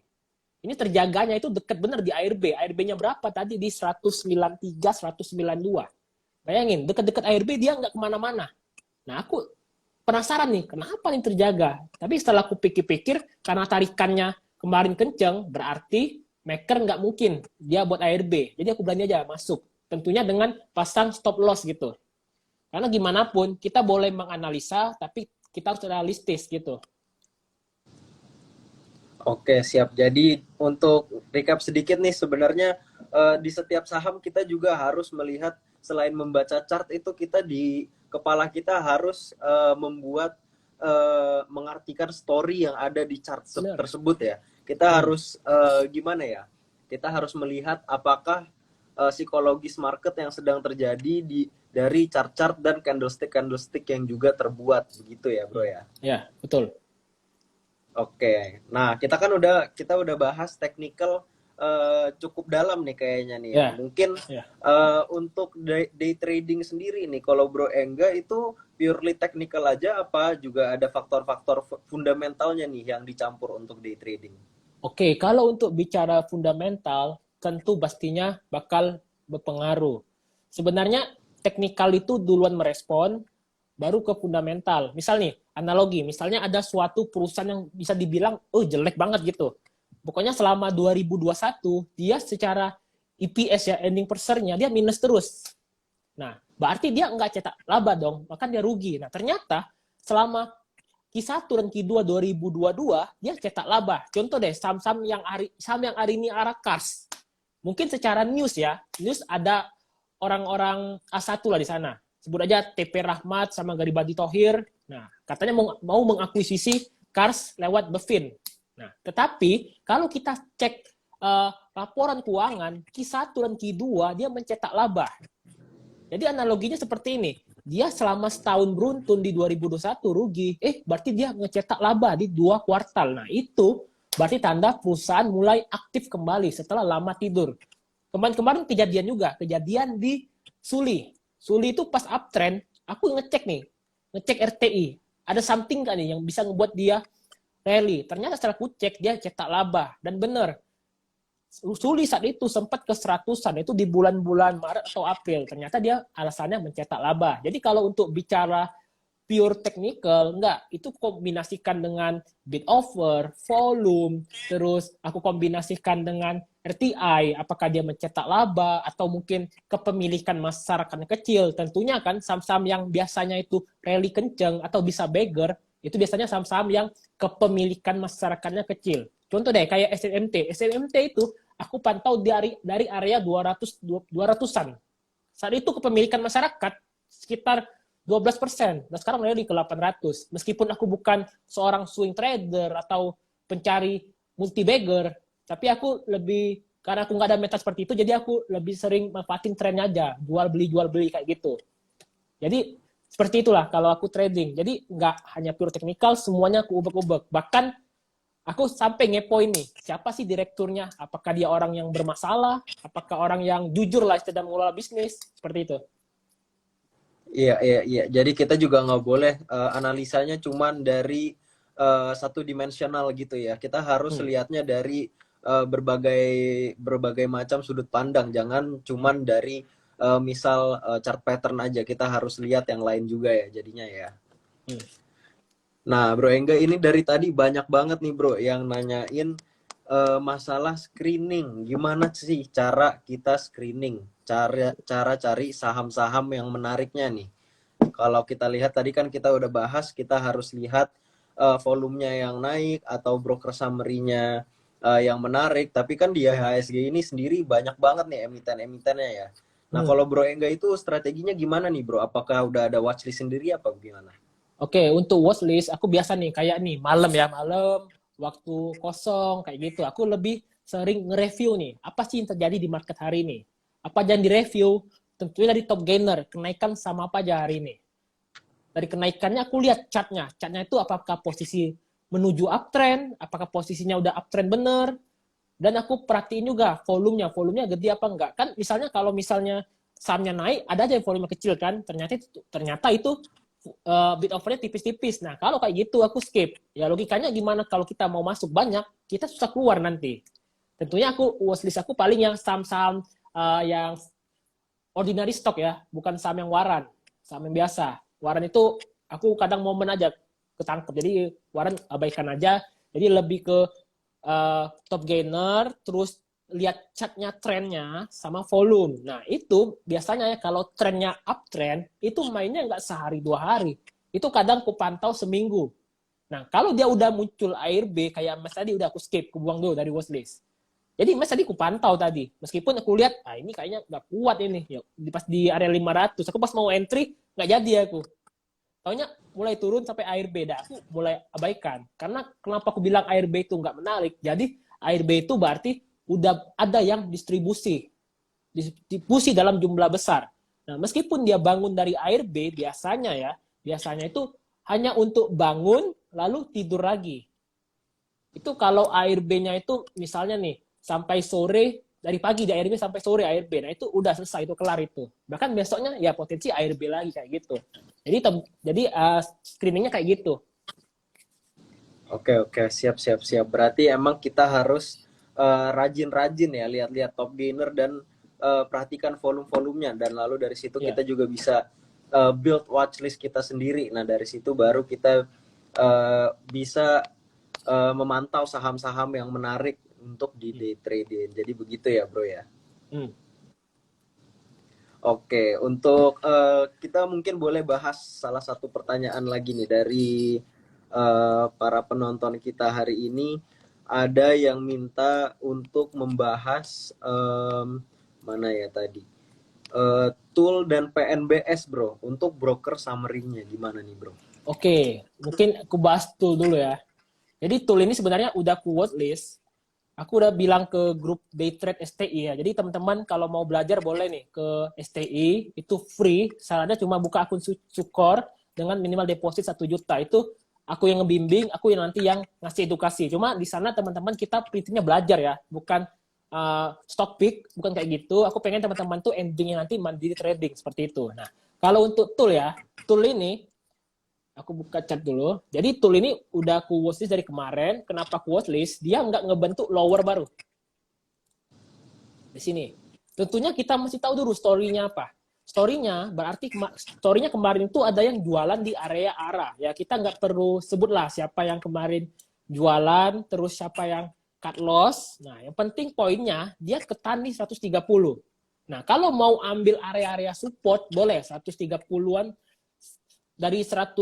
Ini terjaganya itu dekat benar di ARB. ARB-nya berapa tadi? Di 193, 192. Bayangin, dekat-dekat ARB dia nggak kemana-mana. Nah, aku penasaran nih, kenapa ini terjaga? Tapi setelah aku pikir-pikir, karena tarikannya kemarin kenceng, berarti maker nggak mungkin dia buat ARB. Jadi aku berani aja masuk. Tentunya dengan pasang stop loss gitu. Karena gimana pun, kita boleh menganalisa, tapi kita harus realistis gitu. Oke, siap. Jadi untuk recap sedikit nih, sebenarnya di setiap saham kita juga harus melihat, selain membaca chart itu kita di kepala kita harus membuat mengartikan story yang ada di chart tersebut ya. Kita harus gimana ya? Kita harus melihat apakah psikologis market yang sedang terjadi dari chart-chart dan candlestick yang juga terbuat begitu ya, Bro ya. Ya, betul. Oke, nah kita udah bahas technical cukup dalam nih kayaknya nih. Ya. Mungkin untuk day trading sendiri nih, kalau Bro Engga itu purely technical aja apa juga ada faktor-faktor fundamentalnya nih yang dicampur untuk day trading? Oke, kalau untuk bicara fundamental, tentu pastinya bakal berpengaruh. Sebenarnya teknikal itu duluan merespon, baru ke fundamental. Misal nih, analogi, misalnya ada suatu perusahaan yang bisa dibilang, jelek banget gitu. Pokoknya selama 2021, dia secara EPS ya, earning per share-nya, dia minus terus. Nah, berarti dia nggak cetak laba dong, maka dia rugi. Nah, ternyata selama Q1 dan Q2 2022, dia cetak laba. Contoh deh, saham yang hari ini arah Kars. Mungkin secara news ya, news ada orang-orang A1 lah di sana. Sebut aja TP Rahmat sama Garibadi Thohir. Nah, katanya mau mengakuisisi Kars lewat Bevin. Nah, tetapi kalau kita cek laporan keuangan, Q1 dan Q2 dia mencetak laba. Jadi analoginya seperti ini. Dia selama setahun beruntun di 2021 rugi. Berarti dia ngecetak laba di 2 kuartal. Nah, itu berarti tanda perusahaan mulai aktif kembali setelah lama tidur. Kemarin kejadian juga. Kejadian di Suli. Suli itu pas uptrend, aku ngecek RTI. Ada something kan nih yang bisa ngebuat dia rally. Ternyata setelah aku cek, dia cetak laba. Dan benar, Suli saat itu sempat ke 100-an, itu di bulan-bulan Maret atau April. Ternyata dia alasannya mencetak laba. Jadi kalau untuk bicara pure technical, enggak. Itu kombinasikan dengan bid offer, volume, terus aku kombinasikan dengan RTI, apakah dia mencetak laba, atau mungkin kepemilikan masyarakat kecil. Tentunya kan saham-saham yang biasanya itu rally kenceng atau bisa beggar, itu biasanya saham-saham yang kepemilikan masyarakatnya kecil. Contoh deh, kayak SNMT. SNMT itu aku pantau dari area 200-an. Saat itu kepemilikan masyarakat sekitar 12%. Dan sekarang rally ke 800. Meskipun aku bukan seorang swing trader atau pencari multi-bagger, Tapi aku lebih, karena aku nggak ada meta seperti itu, jadi aku lebih sering manfaatin trennya aja, jual beli kayak gitu. Jadi seperti itulah kalau aku trading. Jadi nggak hanya pure teknikal, semuanya aku ubek-ubek. Bahkan aku sampai ngepoin nih, siapa sih direkturnya? Apakah dia orang yang bermasalah? Apakah orang yang jujur lah sedang mengelola bisnis? Seperti itu. Iya, iya, iya. Jadi kita juga nggak boleh analisanya cuman dari satu dimensional gitu ya. Kita harus Hmm. lihatnya dari berbagai berbagai macam sudut pandang. Jangan cuman dari misal chart pattern aja. Kita harus lihat yang lain juga ya jadinya ya. Hmm. Nah, Bro Engga ini dari tadi banyak banget nih Bro yang nanyain masalah screening. Gimana sih cara kita screening? Cara cari saham-saham yang menariknya nih. Kalau kita lihat tadi kan kita udah bahas, kita harus lihat volumenya yang naik atau broker summary-nya yang menarik. Tapi kan di IHSG ini sendiri banyak banget nih emiten-emitennya ya. Nah, Hmm. kalau Bro Engga itu strateginya gimana nih Bro? Apakah udah ada watchlist sendiri apa gimana? Oke, untuk watchlist aku biasa nih kayak nih malam ya, malam waktu kosong kayak gitu. Aku lebih sering nge-review nih, apa sih yang terjadi di market hari ini? Apa aja yang direview? Tentunya dari top gainer, kenaikan sama apa aja hari ini. Dari kenaikannya aku lihat chartnya. Chartnya itu apakah posisi menuju uptrend, apakah posisinya udah uptrend bener, dan aku perhatiin juga volumenya gede apa enggak. Kan misalnya kalau misalnya sahamnya naik, ada aja yang volume kecil kan, ternyata itu bid offernya tipis-tipis. Nah, kalau kayak gitu aku skip. Ya logikanya gimana kalau kita mau masuk banyak, kita susah keluar nanti. Tentunya aku watchlist aku paling yang saham-saham yang ordinary stock ya, bukan saham yang waran, saham yang biasa. Waran itu aku kadang momen aja ketangkep. Jadi waran abaikan aja. Jadi lebih ke top gainer, terus lihat chartnya, trennya, sama volume. Nah, itu biasanya ya kalau trennya uptrend, itu mainnya nggak sehari dua hari. Itu kadang aku pantau seminggu. Nah, kalau dia udah muncul ARB, kayak Mas tadi udah aku skip, aku buang dulu dari watchlist. Jadi Mas tadi aku pantau tadi. Meskipun aku lihat, ini kayaknya nggak kuat ini. Ya, pas di area 500, aku pas mau entry, nggak jadi aku. Taunya mulai turun sampai ARB, dah aku mulai abaikan. Karena kenapa aku bilang ARB itu nggak menarik? Jadi ARB itu berarti udah ada yang distribusi dalam jumlah besar. Nah, meskipun dia bangun dari ARB, biasanya itu hanya untuk bangun lalu tidur lagi. Itu kalau ARB-nya itu misalnya nih sampai sore, dari pagi di ARB sampai sore ARB, nah itu udah selesai, itu kelar itu. Bahkan besoknya ya potensi ARB lagi kayak gitu. Jadi screeningnya kayak gitu. Oke, oke, siap, siap, siap. Berarti emang kita harus rajin-rajin ya lihat-lihat top gainer dan perhatikan volume-volumenya, dan lalu dari situ Ya. kita juga bisa build watchlist kita sendiri. Nah, dari situ baru kita bisa memantau saham-saham yang menarik untuk di day trading. Jadi begitu ya, Bro ya. Hmm. Oke, untuk kita mungkin boleh bahas salah satu pertanyaan lagi nih dari para penonton kita hari ini. Ada yang minta untuk membahas mana ya tadi, tool dan PNBS Bro, untuk broker summary-nya gimana nih Bro? Oke, mungkin aku bahas tool dulu ya. Jadi tool ini sebenarnya udah aku watchlist. Aku udah bilang ke grup Daytrade STI ya. Jadi teman-teman kalau mau belajar boleh nih ke STI, itu free. Syaratnya cuma buka akun Sukor dengan minimal deposit 1 juta. Itu aku yang ngebimbing, aku yang nanti yang ngasih edukasi. Cuma di sana teman-teman kita prinsipnya belajar ya, bukan stock pick, bukan kayak gitu. Aku pengen teman-teman tuh endingnya nanti mandiri trading seperti itu. Nah, kalau untuk tool ya, tool ini aku buka chat dulu. Jadi tool ini udah aku watchlist dari kemarin. Kenapa aku watchlist? Dia nggak ngebentuk lower baru. Di sini. Tentunya kita mesti tahu dulu story-nya apa. Story-nya berarti story-nya kemarin itu ada yang jualan di area arah. Ya kita nggak perlu sebutlah siapa yang kemarin jualan, terus siapa yang cut loss. Nah, yang penting poinnya dia ketan di 130. Nah, kalau mau ambil area-area support boleh 130-an dari 100,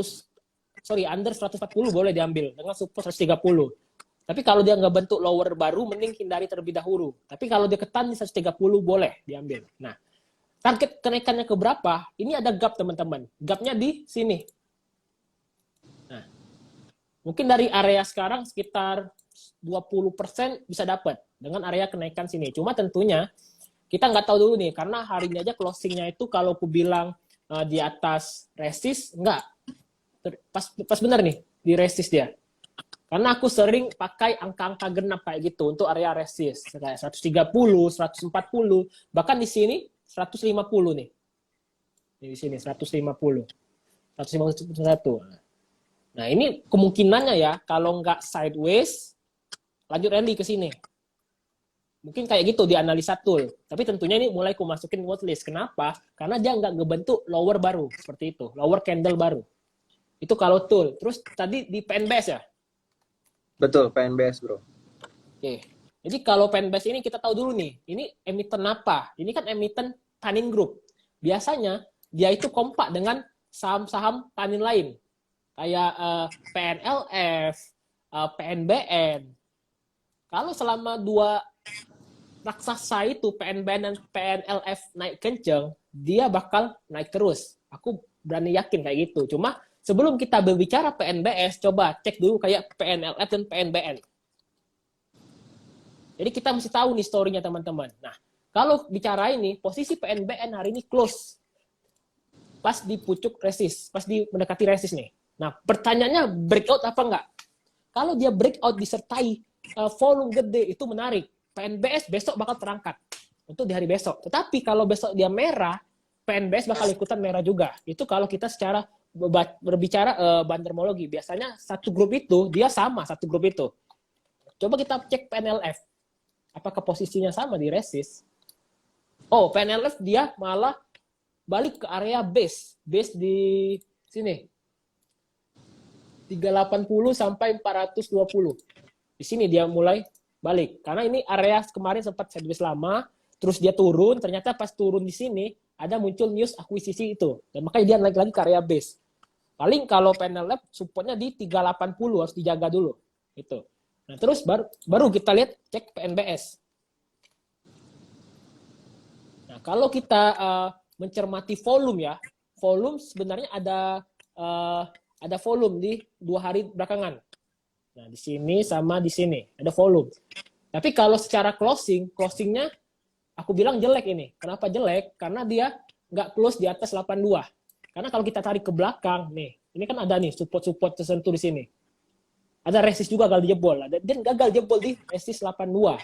sorry, under 140 boleh diambil dengan support 130. Tapi kalau dia nggak bentuk lower baru, mending hindari terlebih dahulu. Tapi kalau dia ketan di 130 boleh diambil. Nah, target kenaikannya ke berapa? Ini ada gap teman-teman. Gapnya di sini. Nah, mungkin dari area sekarang sekitar 20% bisa dapat. dengan area kenaikan sini. Cuma tentunya kita nggak tahu dulu nih, karena hari ini aja closingnya itu kalau aku bilang di atas resist, enggak. Pas benar nih, di resist dia. Karena aku sering pakai angka-angka genap kayak gitu untuk area resist. Kayak 130, 140, bahkan di sini 150 nih. Di sini 150. 151. Nah, ini kemungkinannya ya, kalau nggak sideways, lanjut rally ke sini. Mungkin kayak gitu di analisa tool. Tapi tentunya ini mulai aku masukin watchlist. Kenapa? Karena dia nggak ngebentuk lower baru. Seperti itu. Lower candle baru. Itu kalau tool. Terus tadi di PNBS ya? Betul, PNBS bro. Oke. Jadi kalau PNBS ini kita tahu dulu nih. Ini emiten apa? Ini kan emiten Tanin Group. Biasanya dia itu kompak dengan saham-saham Tanin lain. Kayak PNLF, PNBN. Kalau selama dua raksasa itu, PNBN dan PNLF naik kenceng, dia bakal naik terus. Aku berani yakin kayak gitu. Cuma sebelum kita berbicara PNBS, coba cek dulu kayak PNLF dan PNBN. Jadi kita mesti tahu nih story-nya teman-teman. Nah, kalau bicara ini, posisi PNBN hari ini close. Pas di pucuk resist, pas di mendekati resist nih. Nah, pertanyaannya breakout apa enggak? Kalau dia breakout disertai volume gede, itu menarik. PNBS besok bakal terangkat untuk di hari besok. Tetapi kalau besok dia merah, PNBS bakal ikutan merah juga. Itu kalau kita secara berbicara bandermologi. Biasanya satu grup itu, dia sama satu grup itu. Coba kita cek PNLF. Apakah posisinya sama di resist? Oh, PNLF dia malah balik ke area base. Base di sini. 380 sampai 420. Di sini dia mulai balik. Karena ini area kemarin sempat sideways lama, terus dia turun, ternyata pas turun di sini, ada muncul news akuisisi itu. Dan makanya dia naik lagi ke area base. Paling kalau PNLF supportnya di 380, harus dijaga dulu. Itu. Nah, terus baru kita lihat cek PNBS. Nah, kalau kita mencermati volume ya, volume sebenarnya ada volume di 2 hari belakangan. Nah, di sini sama di sini ada volume. Tapi kalau secara closingnya aku bilang jelek ini. Kenapa jelek? Karena dia nggak close di atas 82. Karena kalau kita tarik ke belakang, nih, ini kan ada nih support-support tersentuh di sini. Ada resist juga gagal jebol. Dan gagal jebol di resist 82.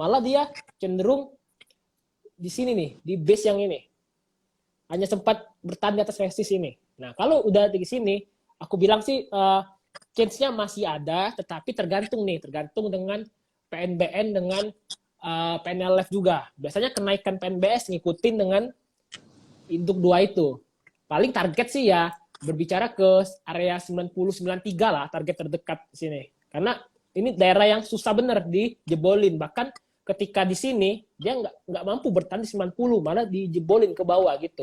Malah dia cenderung di sini nih, di base yang ini. Hanya sempat bertahan di atas resist ini. Nah, kalau udah di sini, aku bilang sih chance-nya masih ada, tetapi tergantung dengan PNBN dengan PNLF juga. Biasanya kenaikan PNBS ngikutin dengan induk 2 itu. Paling target sih ya berbicara ke area 90-93 lah, target terdekat di sini. Karena ini daerah yang susah bener dijebolin. Bahkan ketika di sini dia nggak mampu bertahan di 90, malah dijebolin ke bawah gitu.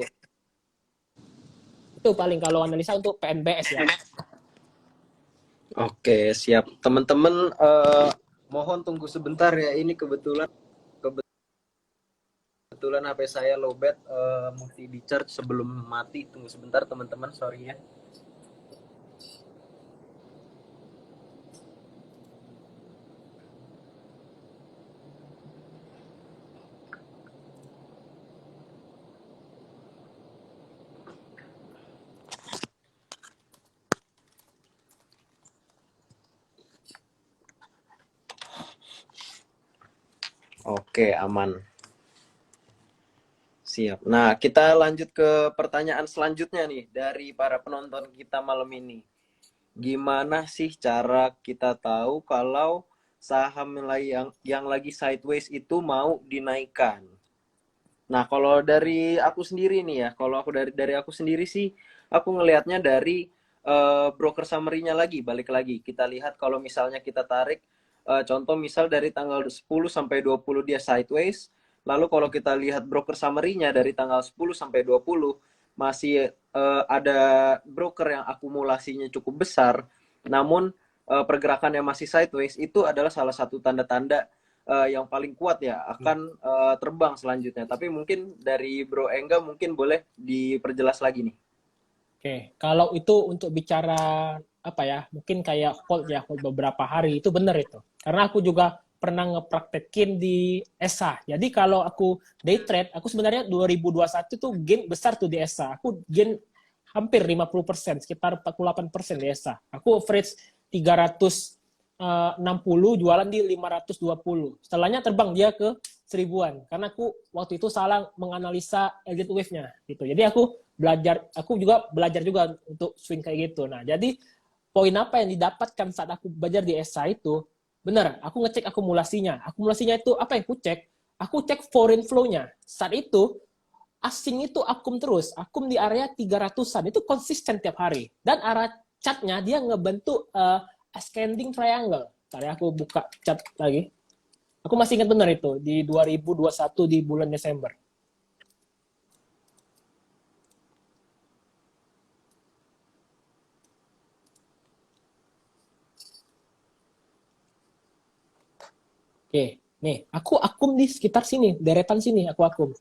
Itu paling kalau analisa untuk PNBS ya. Oke, siap. Teman-teman, mohon tunggu sebentar ya. Ini kebetulan HP saya lowbat, mesti di charge sebelum mati. Tunggu sebentar teman-teman, sorry ya. Oke, aman. Siap. Nah, kita lanjut ke pertanyaan selanjutnya nih dari para penonton kita malam ini. Gimana sih cara kita tahu kalau saham yang lagi sideways itu mau dinaikkan? Nah, kalau dari aku sendiri nih ya, kalau aku dari aku sendiri sih, aku ngelihatnya dari broker summary-nya lagi, balik lagi. Kita lihat kalau misalnya kita tarik contoh misal dari tanggal 10 sampai 20 dia sideways, lalu kalau kita lihat broker summary-nya dari tanggal 10 sampai 20 masih ada broker yang akumulasinya cukup besar, namun pergerakannya masih sideways, itu adalah salah satu tanda-tanda yang paling kuat ya akan terbang selanjutnya. Tapi mungkin dari Bro Engga mungkin boleh diperjelas lagi nih. Oke, kalau itu untuk bicara apa ya, mungkin kayak hold beberapa hari, itu benar itu. Karena aku juga pernah ngepraktekin di ESA. Jadi kalau aku day trade, aku sebenarnya 2021 tuh gain besar tuh di ESA. Aku gain hampir 50%, sekitar 48% di ESA. Aku average 360 jualan di 520. Setelahnya terbang dia ke 1000-an. Karena aku waktu itu salah menganalisa elliott wave-nya gitu. Jadi aku juga belajar juga untuk swing kayak gitu. Nah, jadi poin apa yang didapatkan saat aku belajar di ESA itu, benar, aku ngecek akumulasinya. Akumulasinya itu apa yang aku cek? Aku cek foreign flow-nya. Saat itu, asing itu akum terus. Akum di area 300-an. Itu konsisten tiap hari. Dan arah chartnya dia ngebentuk ascending triangle. Tadi aku buka chart lagi. Aku masih ingat benar itu. Di 2021 di bulan Desember. Oke, nih, aku akum di sekitar sini, deretan sini aku akum.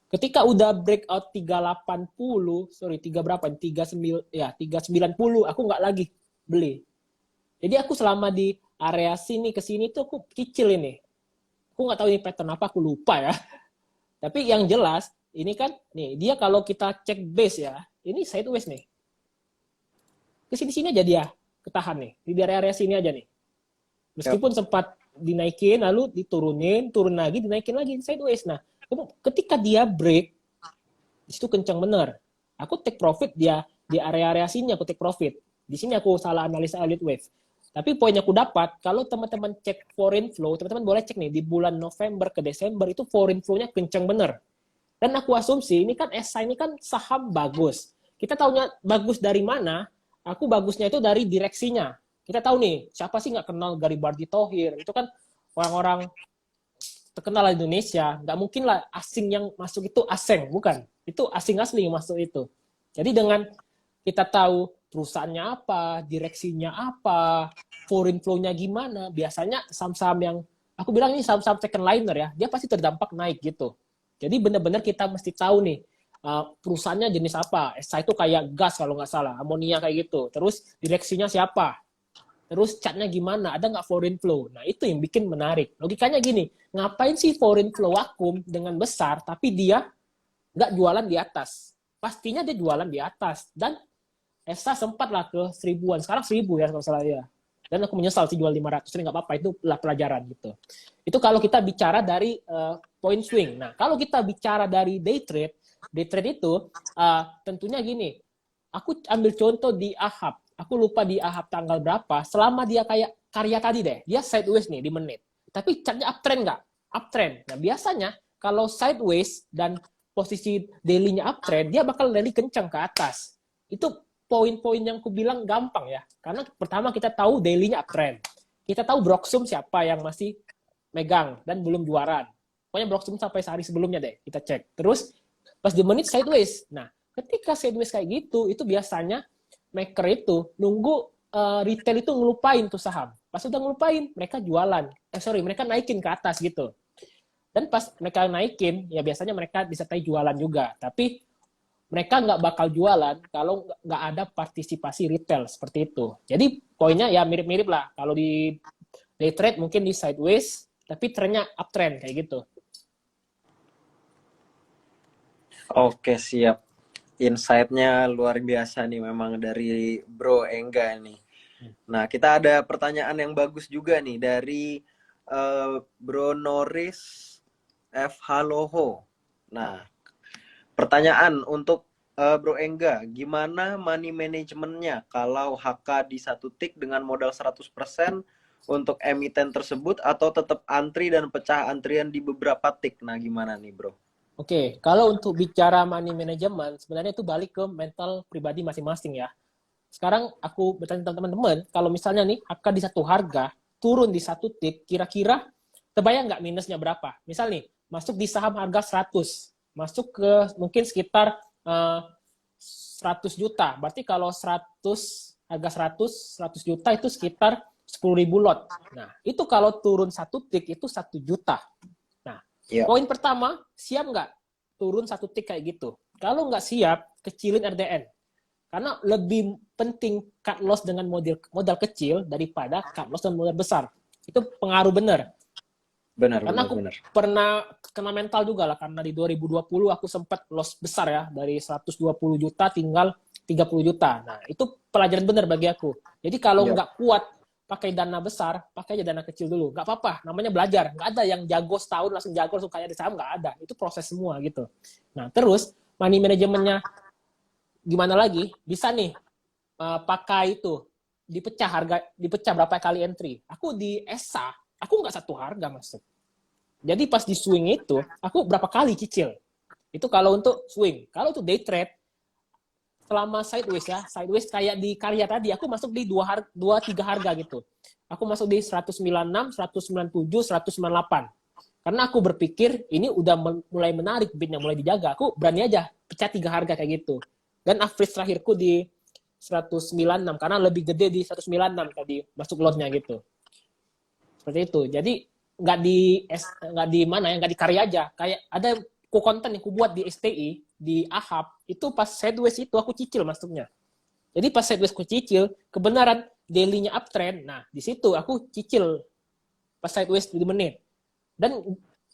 Ketika udah breakout 380, sorry, 3 berapa? 39, ya, 390, aku nggak lagi beli. Jadi aku selama di area sini ke sini tuh aku kecil ini. Aku nggak tahu ini pattern apa, aku lupa ya. Tapi yang jelas, ini kan, nih, dia kalau kita cek base ya, ini sideways nih. Ke sini-sini aja dia ketahan nih, di area-area sini aja nih. Meskipun sempat dinaikin, lalu diturunin, turun lagi, dinaikin lagi, sideways. Nah, ketika dia break, di situ kencang bener. Aku take profit dia di area-area sini, aku take profit. Di sini aku salah analisa elliott wave. Tapi poin yang aku dapat, kalau teman-teman cek foreign flow, teman-teman boleh cek nih, di bulan November ke Desember itu foreign flow-nya kencang bener. Dan aku asumsi, ini kan SI ini kan saham bagus. Kita tahunya bagus dari mana, aku bagusnya itu dari direksinya. Kita tahu nih, siapa sih nggak kenal Garibaldi Thohir? Itu kan orang-orang terkenal di Indonesia. Nggak mungkin lah asing yang masuk itu asing, bukan. Itu asing asli yang masuk itu. Jadi dengan kita tahu perusahaannya apa, direksinya apa, foreign flow-nya gimana, biasanya saham-saham yang, aku bilang ini saham-saham second liner ya, dia pasti terdampak naik gitu. Jadi benar-benar kita mesti tahu nih, perusahaannya jenis apa. ESA itu kayak gas kalau nggak salah, amonia kayak gitu. Terus direksinya siapa, terus chartnya gimana, ada nggak foreign flow. Nah itu yang bikin menarik. Logikanya gini, ngapain sih foreign flow akum dengan besar, tapi dia nggak jualan di atas. Pastinya dia jualan di atas. Dan ESA sempat lah ke 1000-an, sekarang 1000 ya kalau salah ya. Dan aku menyesal sih jual 500, ini nggak apa-apa, itu lah pelajaran gitu. Itu kalau kita bicara dari point swing. Nah kalau kita bicara dari day trade itu tentunya gini, aku ambil contoh di AHAB. Aku lupa di AHAB tanggal berapa, selama dia kayak karya tadi deh, dia sideways nih di menit. Tapi chartnya uptrend nggak? Uptrend. Nah biasanya kalau sideways dan posisi daily-nya uptrend, dia bakal rally kencang ke atas. Itu poin-poin yang aku bilang gampang ya. Karena pertama kita tahu daily-nya uptrend. Kita tahu Broxum siapa yang masih megang dan belum juaran. Pokoknya Broxum sampai sehari sebelumnya deh, kita cek. Terus pas di menit sideways. Nah, ketika sideways kayak gitu, itu biasanya maker itu nunggu retail itu ngelupain tuh saham. Pas udah ngelupain, mereka jualan. Mereka naikin ke atas gitu. Dan pas mereka naikin, ya biasanya mereka disertai jualan juga. Tapi mereka nggak bakal jualan kalau nggak ada partisipasi retail seperti itu. Jadi poinnya ya mirip-mirip lah. Kalau di day trade mungkin di sideways, tapi trennya uptrend kayak gitu. Oke, siap. Insight-nya luar biasa nih memang dari Bro Engga nih. Nah, kita ada pertanyaan yang bagus juga nih dari Bro Norris F. Haloho. Nah, pertanyaan untuk Bro Engga, gimana money manajemennya kalau HK di satu tick dengan modal 100% untuk emiten tersebut atau tetap antri dan pecah antrian di beberapa tick? Nah, gimana nih, Bro? Oke, kalau untuk bicara money management, sebenarnya itu balik ke mental pribadi masing-masing ya. Sekarang aku bertanya teman-teman, kalau misalnya nih HK di satu harga, turun di satu tick, kira-kira terbayang nggak minusnya berapa? Misal nih, masuk di saham harga 100, masuk ke mungkin sekitar 100 juta. Berarti kalau 100, harga 100 juta itu sekitar 10.000 lot. Nah, itu kalau turun satu tick itu 1 juta. Poin pertama, siap nggak turun satu tick kayak gitu? Kalau nggak siap, kecilin RDN. Karena lebih penting cut loss dengan modal kecil daripada cut loss dengan modal besar. Itu pengaruh benar. Benar, Karena benar, aku benar. pernah kena mental juga lah, karena di 2020 aku sempat loss besar ya, dari 120 juta tinggal 30 juta. Nah, itu pelajaran benar bagi aku. Jadi kalau Iya, nggak kuat pakai dana besar, pakai aja dana kecil dulu. Nggak apa-apa, namanya belajar. Nggak ada yang jago setahun langsung jago, langsung kaya di saham, nggak ada. Itu proses semua gitu. Nah, terus money manajemennya gimana lagi? Bisa nih pakai itu, dipecah harga, dipecah berapa kali entry. Aku di ESA, aku nggak satu harga masuk. Jadi pas di swing itu, aku berapa kali cicil. Itu kalau untuk swing. Kalau untuk day trade, selama sideways ya, sideways kayak di karya tadi, aku masuk di dua tiga harga gitu. Aku masuk di 196, 197, 198. Karena aku berpikir ini udah mulai menarik, bitnya mulai dijaga. Aku berani aja pecah tiga harga kayak gitu. Dan average terakhirku di 196 karena lebih gede di 196 tadi masuk lotnya gitu. Seperti itu. Jadi nggak di mana ya, nggak di karya aja. Kayak ada konten yang aku buat di STI, di AHAP, itu pas sideways itu aku cicil masuknya. Jadi pas sideways aku cicil, kebenaran daily-nya uptrend, nah di situ aku cicil pas sideways 7 menit. Dan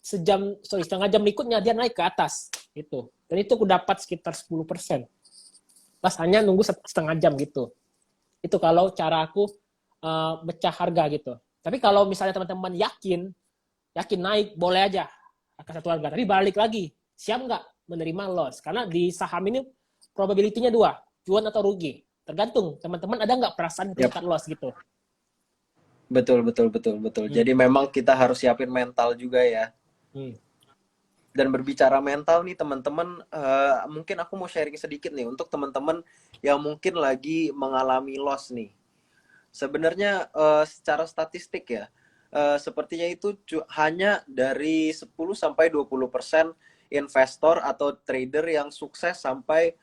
setengah jam berikutnya dia naik ke atas itu. Dan itu aku dapat sekitar 10%. Pas hanya nunggu setengah jam gitu. Itu kalau cara aku mecah harga gitu. Tapi kalau misalnya teman-teman yakin naik, boleh aja ke satu harga. Tapi balik lagi, siap nggak menerima loss? Karena di saham ini probability-nya dua, cuan atau rugi. Tergantung teman-teman ada nggak perasaan yap. cut loss gitu. Betul, betul, betul, betul. Hmm. Jadi memang kita harus siapin mental juga ya. Hmm. Dan berbicara mental nih teman-teman, mungkin aku mau sharing sedikit nih untuk teman-teman yang mungkin lagi mengalami loss nih. Sebenarnya secara statistik ya, sepertinya itu hanya dari 10 sampai 20% investor atau trader yang sukses sampai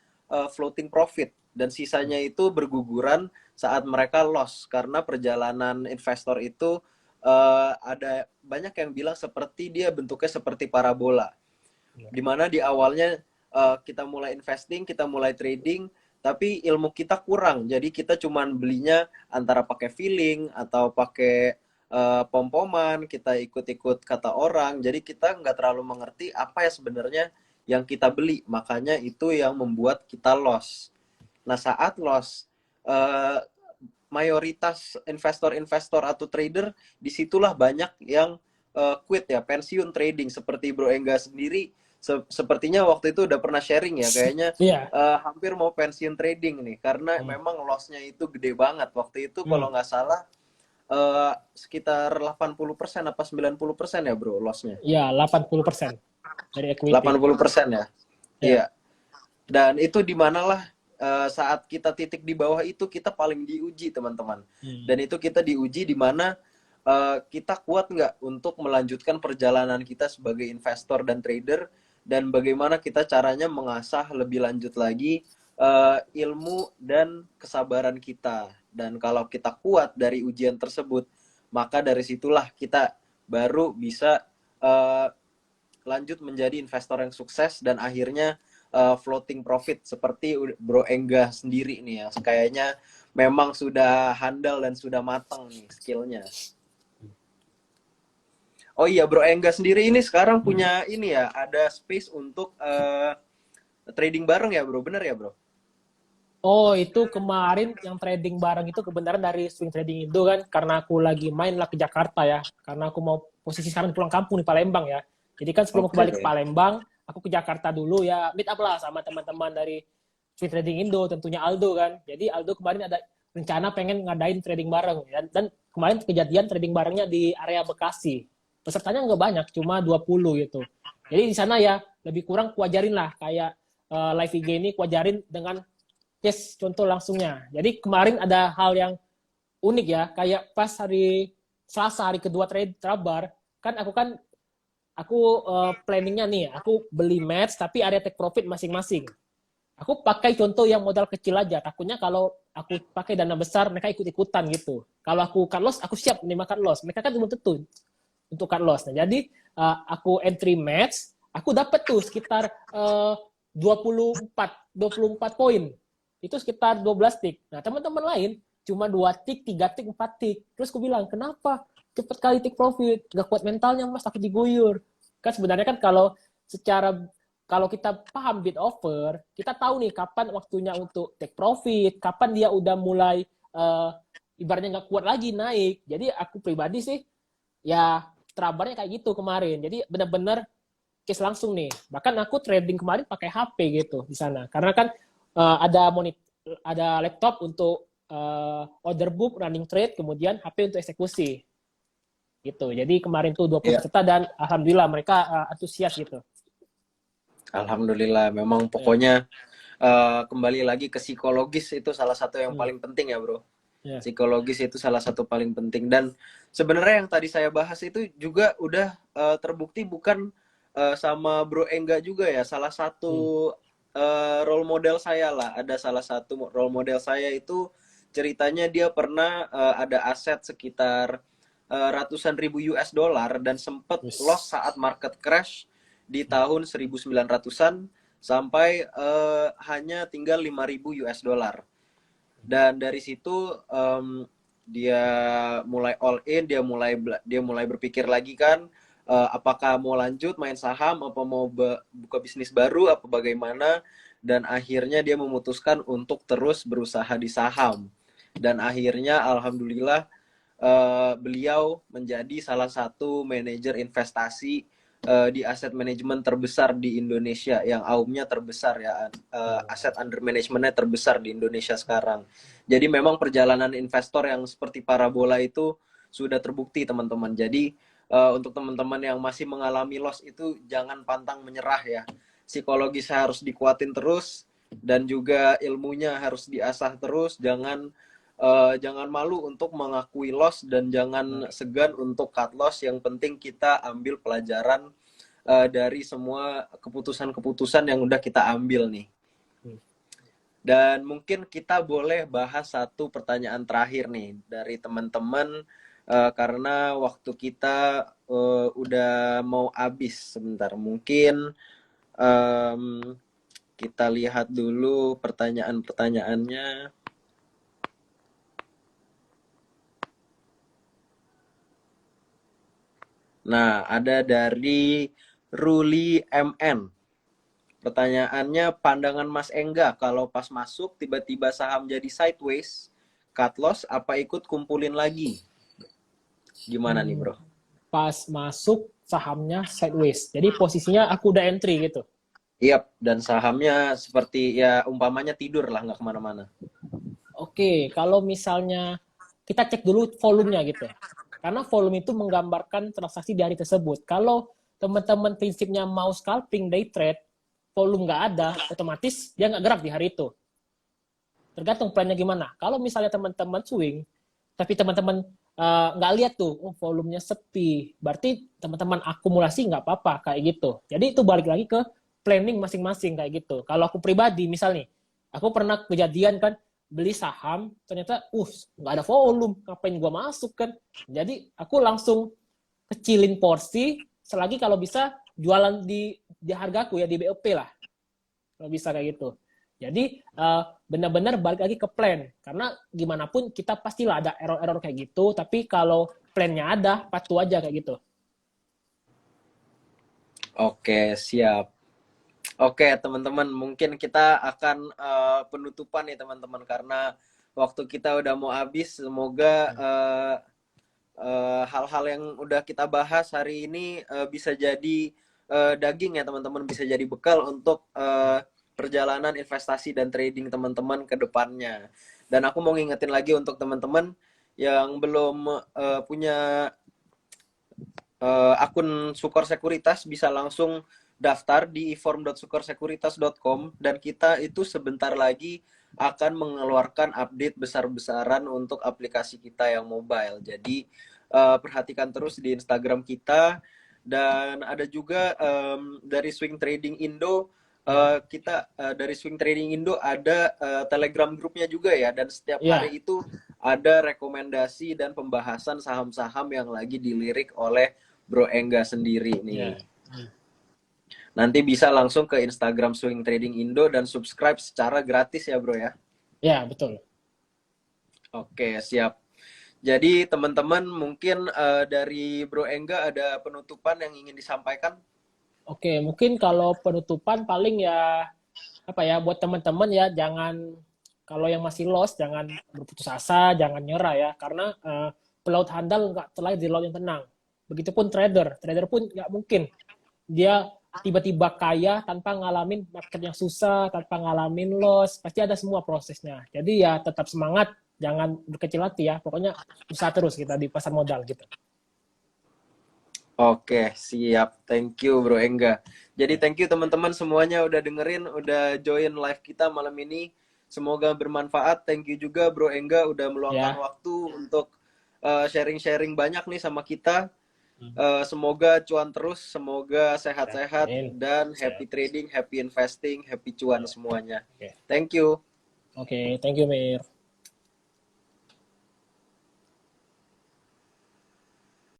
floating profit, dan sisanya itu berguguran saat mereka loss karena perjalanan investor itu ada banyak yang bilang seperti dia bentuknya seperti parabola, dimana di awalnya kita mulai investing, kita mulai trading, tapi ilmu kita kurang. Jadi kita cuman belinya antara pakai feeling atau pakai pom-poman, kita ikut-ikut kata orang. Jadi kita nggak terlalu mengerti apa ya sebenarnya yang kita beli. Makanya itu yang membuat kita loss. Nah, saat loss, eh, mayoritas investor-investor atau trader disitulah banyak yang quit ya, pensiun trading. Seperti Bro Engga sendiri, sepertinya waktu itu udah pernah sharing ya, kayaknya Iya. hampir mau pensiun trading nih, karena Hmm. memang lossnya itu gede banget. Waktu itu Hmm. kalau nggak salah sekitar 80% apa 90% ya bro lossnya? Iya, 80% dari equity. 80% ya? Ya. Iya. Dan itu dimanalah saat kita titik di bawah itu kita paling diuji teman-teman. Hmm. Dan itu kita diuji di mana kita kuat nggak untuk melanjutkan perjalanan kita sebagai investor dan trader, dan bagaimana kita caranya mengasah lebih lanjut lagi ilmu dan kesabaran kita. Dan kalau kita kuat dari ujian tersebut, maka dari situlah kita baru bisa lanjut menjadi investor yang sukses dan akhirnya floating profit seperti Bro Engga sendiri nih ya. Kayaknya memang sudah handal dan sudah matang nih skillnya. Oh iya, Bro Engga sendiri ini sekarang punya ini ya, ada space untuk trading bareng ya Bro, bener ya Bro? Oh, itu kemarin yang trading bareng itu kebenaran dari Swing Trading Indo kan, karena aku lagi main lah ke Jakarta ya, karena aku mau posisi sekarang pulang kampung di Palembang ya. Jadi kan sebelum aku Oke. balik ke Palembang, aku ke Jakarta dulu ya, meet up lah sama teman-teman dari Swing Trading Indo, tentunya Aldo kan. Jadi Aldo kemarin ada rencana pengen ngadain trading bareng ya. Dan kemarin kejadian trading barengnya di area Bekasi. Pesertanya nggak banyak, cuma 20 gitu. Jadi di sana ya lebih kurang kuajarin lah, kayak live IG ini kuajarin dengan case contoh langsungnya. Jadi kemarin ada hal yang unik ya, kayak pas hari Selasa, hari kedua trade trabar, kan aku planningnya nih, aku beli match tapi area take profit masing-masing. Aku pakai contoh yang modal kecil aja, takutnya kalau aku pakai dana besar mereka ikut-ikutan gitu. Kalau aku cut loss, aku siap menerima cut loss. Mereka kan belum tentu untuk cut loss. Nah, jadi aku entry match, aku dapat tuh sekitar 24 poin. Itu sekitar 12 tick. Nah, teman-teman lain cuma 2 tick, 3 tick, 4 tick. Terus aku bilang, kenapa? cepet kali take profit, gak kuat mentalnya mas, takut diguyur. Kan sebenarnya kan kalau kita paham bid offer, kita tahu nih kapan waktunya untuk take profit, kapan dia udah mulai ibaratnya nggak kuat lagi naik. Jadi aku pribadi sih ya terabarnya kayak gitu kemarin. Jadi benar-benar case langsung nih. Bahkan aku trading kemarin pakai HP gitu di sana. Karena kan ada ada laptop untuk order book, running trade, kemudian HP untuk eksekusi. Gitu. Jadi kemarin tuh 20 Iya. peserta dan alhamdulillah mereka antusias gitu. Alhamdulillah, memang Ya. pokoknya kembali lagi ke psikologis itu salah satu yang Hmm. paling penting ya bro. Ya. Psikologis itu salah satu paling penting, dan sebenarnya yang tadi saya bahas itu juga udah terbukti bukan sama Bro Engga juga ya, salah satu Hmm. role model saya lah, ada salah satu role model saya itu ceritanya dia pernah ada aset sekitar ratusan ribu US dollar dan sempat loss Yes. saat market crash di tahun 1900-an sampai hanya tinggal 5.000 US dollar. Dan dari situ dia mulai all in, dia mulai berpikir lagi kan, apakah mau lanjut main saham, apa mau buka bisnis baru, apa bagaimana. Dan akhirnya dia memutuskan untuk terus berusaha di saham. Dan akhirnya alhamdulillah beliau menjadi salah satu manajer investasi di aset manajemen terbesar di Indonesia, yang AUM-nya terbesar ya, aset under manajemennya terbesar di Indonesia sekarang. Jadi memang perjalanan investor yang seperti parabola itu sudah terbukti teman-teman. Jadi untuk teman-teman yang masih mengalami loss itu jangan pantang menyerah ya. Psikologisnya harus dikuatin terus, dan juga ilmunya harus diasah terus. Jangan malu untuk mengakui loss, dan jangan segan untuk cut loss. Yang penting kita ambil pelajaran dari semua keputusan-keputusan yang udah kita ambil nih. Dan mungkin kita boleh bahas satu pertanyaan terakhir nih dari teman-teman, karena waktu kita udah mau habis sebentar. Mungkin kita lihat dulu pertanyaan-pertanyaannya. Nah, ada dari Ruli MN. Pertanyaannya, pandangan Mas Engga, kalau pas masuk tiba-tiba saham jadi sideways, cut loss apa ikut kumpulin lagi? Gimana nih Hmm. bro? Pas masuk sahamnya sideways. Jadi posisinya aku udah entry gitu. Yap, dan sahamnya seperti ya umpamanya tidur lah, nggak kemana-mana. Oke, kalau misalnya kita cek dulu volumenya gitu. Karena volume itu menggambarkan transaksi di hari tersebut. Kalau teman-teman prinsipnya mau scalping day trade, volume nggak ada, otomatis dia nggak gerak di hari itu. Tergantung plannya gimana. Kalau misalnya teman-teman swing, tapi teman-teman nggak lihat tuh, oh volumenya sepi, berarti teman-teman akumulasi nggak apa-apa kayak gitu. Jadi itu balik lagi ke planning masing-masing kayak gitu. Kalau aku pribadi misalnya, aku pernah kejadian kan beli saham, ternyata nggak ada volume, ngapain gua masuk kan. Jadi aku langsung kecilin porsi, selagi kalau bisa jualan di hargaku ya, di BOP lah, kalau bisa kayak gitu. Jadi benar-benar balik lagi ke plan, karena gimana pun kita pastilah ada error-error kayak gitu, tapi kalau plannya ada, patuh aja kayak gitu. Oke, siap. Oke, teman-teman, mungkin kita akan penutupan nih teman-teman, karena waktu kita udah mau habis. Semoga hal-hal yang udah kita bahas hari ini bisa jadi daging ya teman-teman, bisa jadi bekal untuk perjalanan investasi dan trading teman-teman ke depannya. Dan aku mau ngingetin lagi untuk teman-teman yang belum punya akun Sukor Sekuritas, bisa langsung daftar di e-form.sukorsekuritas.com, dan kita itu sebentar lagi akan mengeluarkan update besar-besaran untuk aplikasi kita yang mobile. Jadi perhatikan terus di Instagram kita. Dan ada juga dari Swing Trading Indo, kita dari Swing Trading Indo ada Telegram grupnya juga ya, dan setiap Iya, hari itu ada rekomendasi dan pembahasan saham-saham yang lagi dilirik oleh Bro Engga sendiri iya, nih. Nanti bisa langsung ke Instagram Swing Trading Indo dan subscribe secara gratis ya bro ya. iya betul. Oke, siap. Jadi teman-teman mungkin dari Bro Engga ada penutupan yang ingin disampaikan? Oke, mungkin kalau penutupan paling ya apa ya buat teman-teman ya jangan kalau yang masih lost jangan berputus asa, jangan nyerah ya karena pelaut handal nggak terlahir di laut yang tenang. Begitupun trader, trader pun nggak mungkin dia tiba-tiba kaya tanpa ngalamin market yang susah, tanpa ngalamin loss, pasti ada semua prosesnya. Jadi ya tetap semangat, jangan berkecil hati ya. Pokoknya usaha terus kita di pasar modal gitu. Oke, siap. Thank you Bro Engga. Jadi thank you teman-teman semuanya udah dengerin, udah join live kita malam ini. Semoga bermanfaat. Thank you juga Bro Engga udah meluangkan Ya. waktu untuk sharing-sharing banyak nih sama kita. Semoga cuan terus, semoga sehat-sehat Amin. dan happy Siap. trading, happy investing, happy cuan Ya. semuanya. Oke. Thank you. Oke, thank you Mir.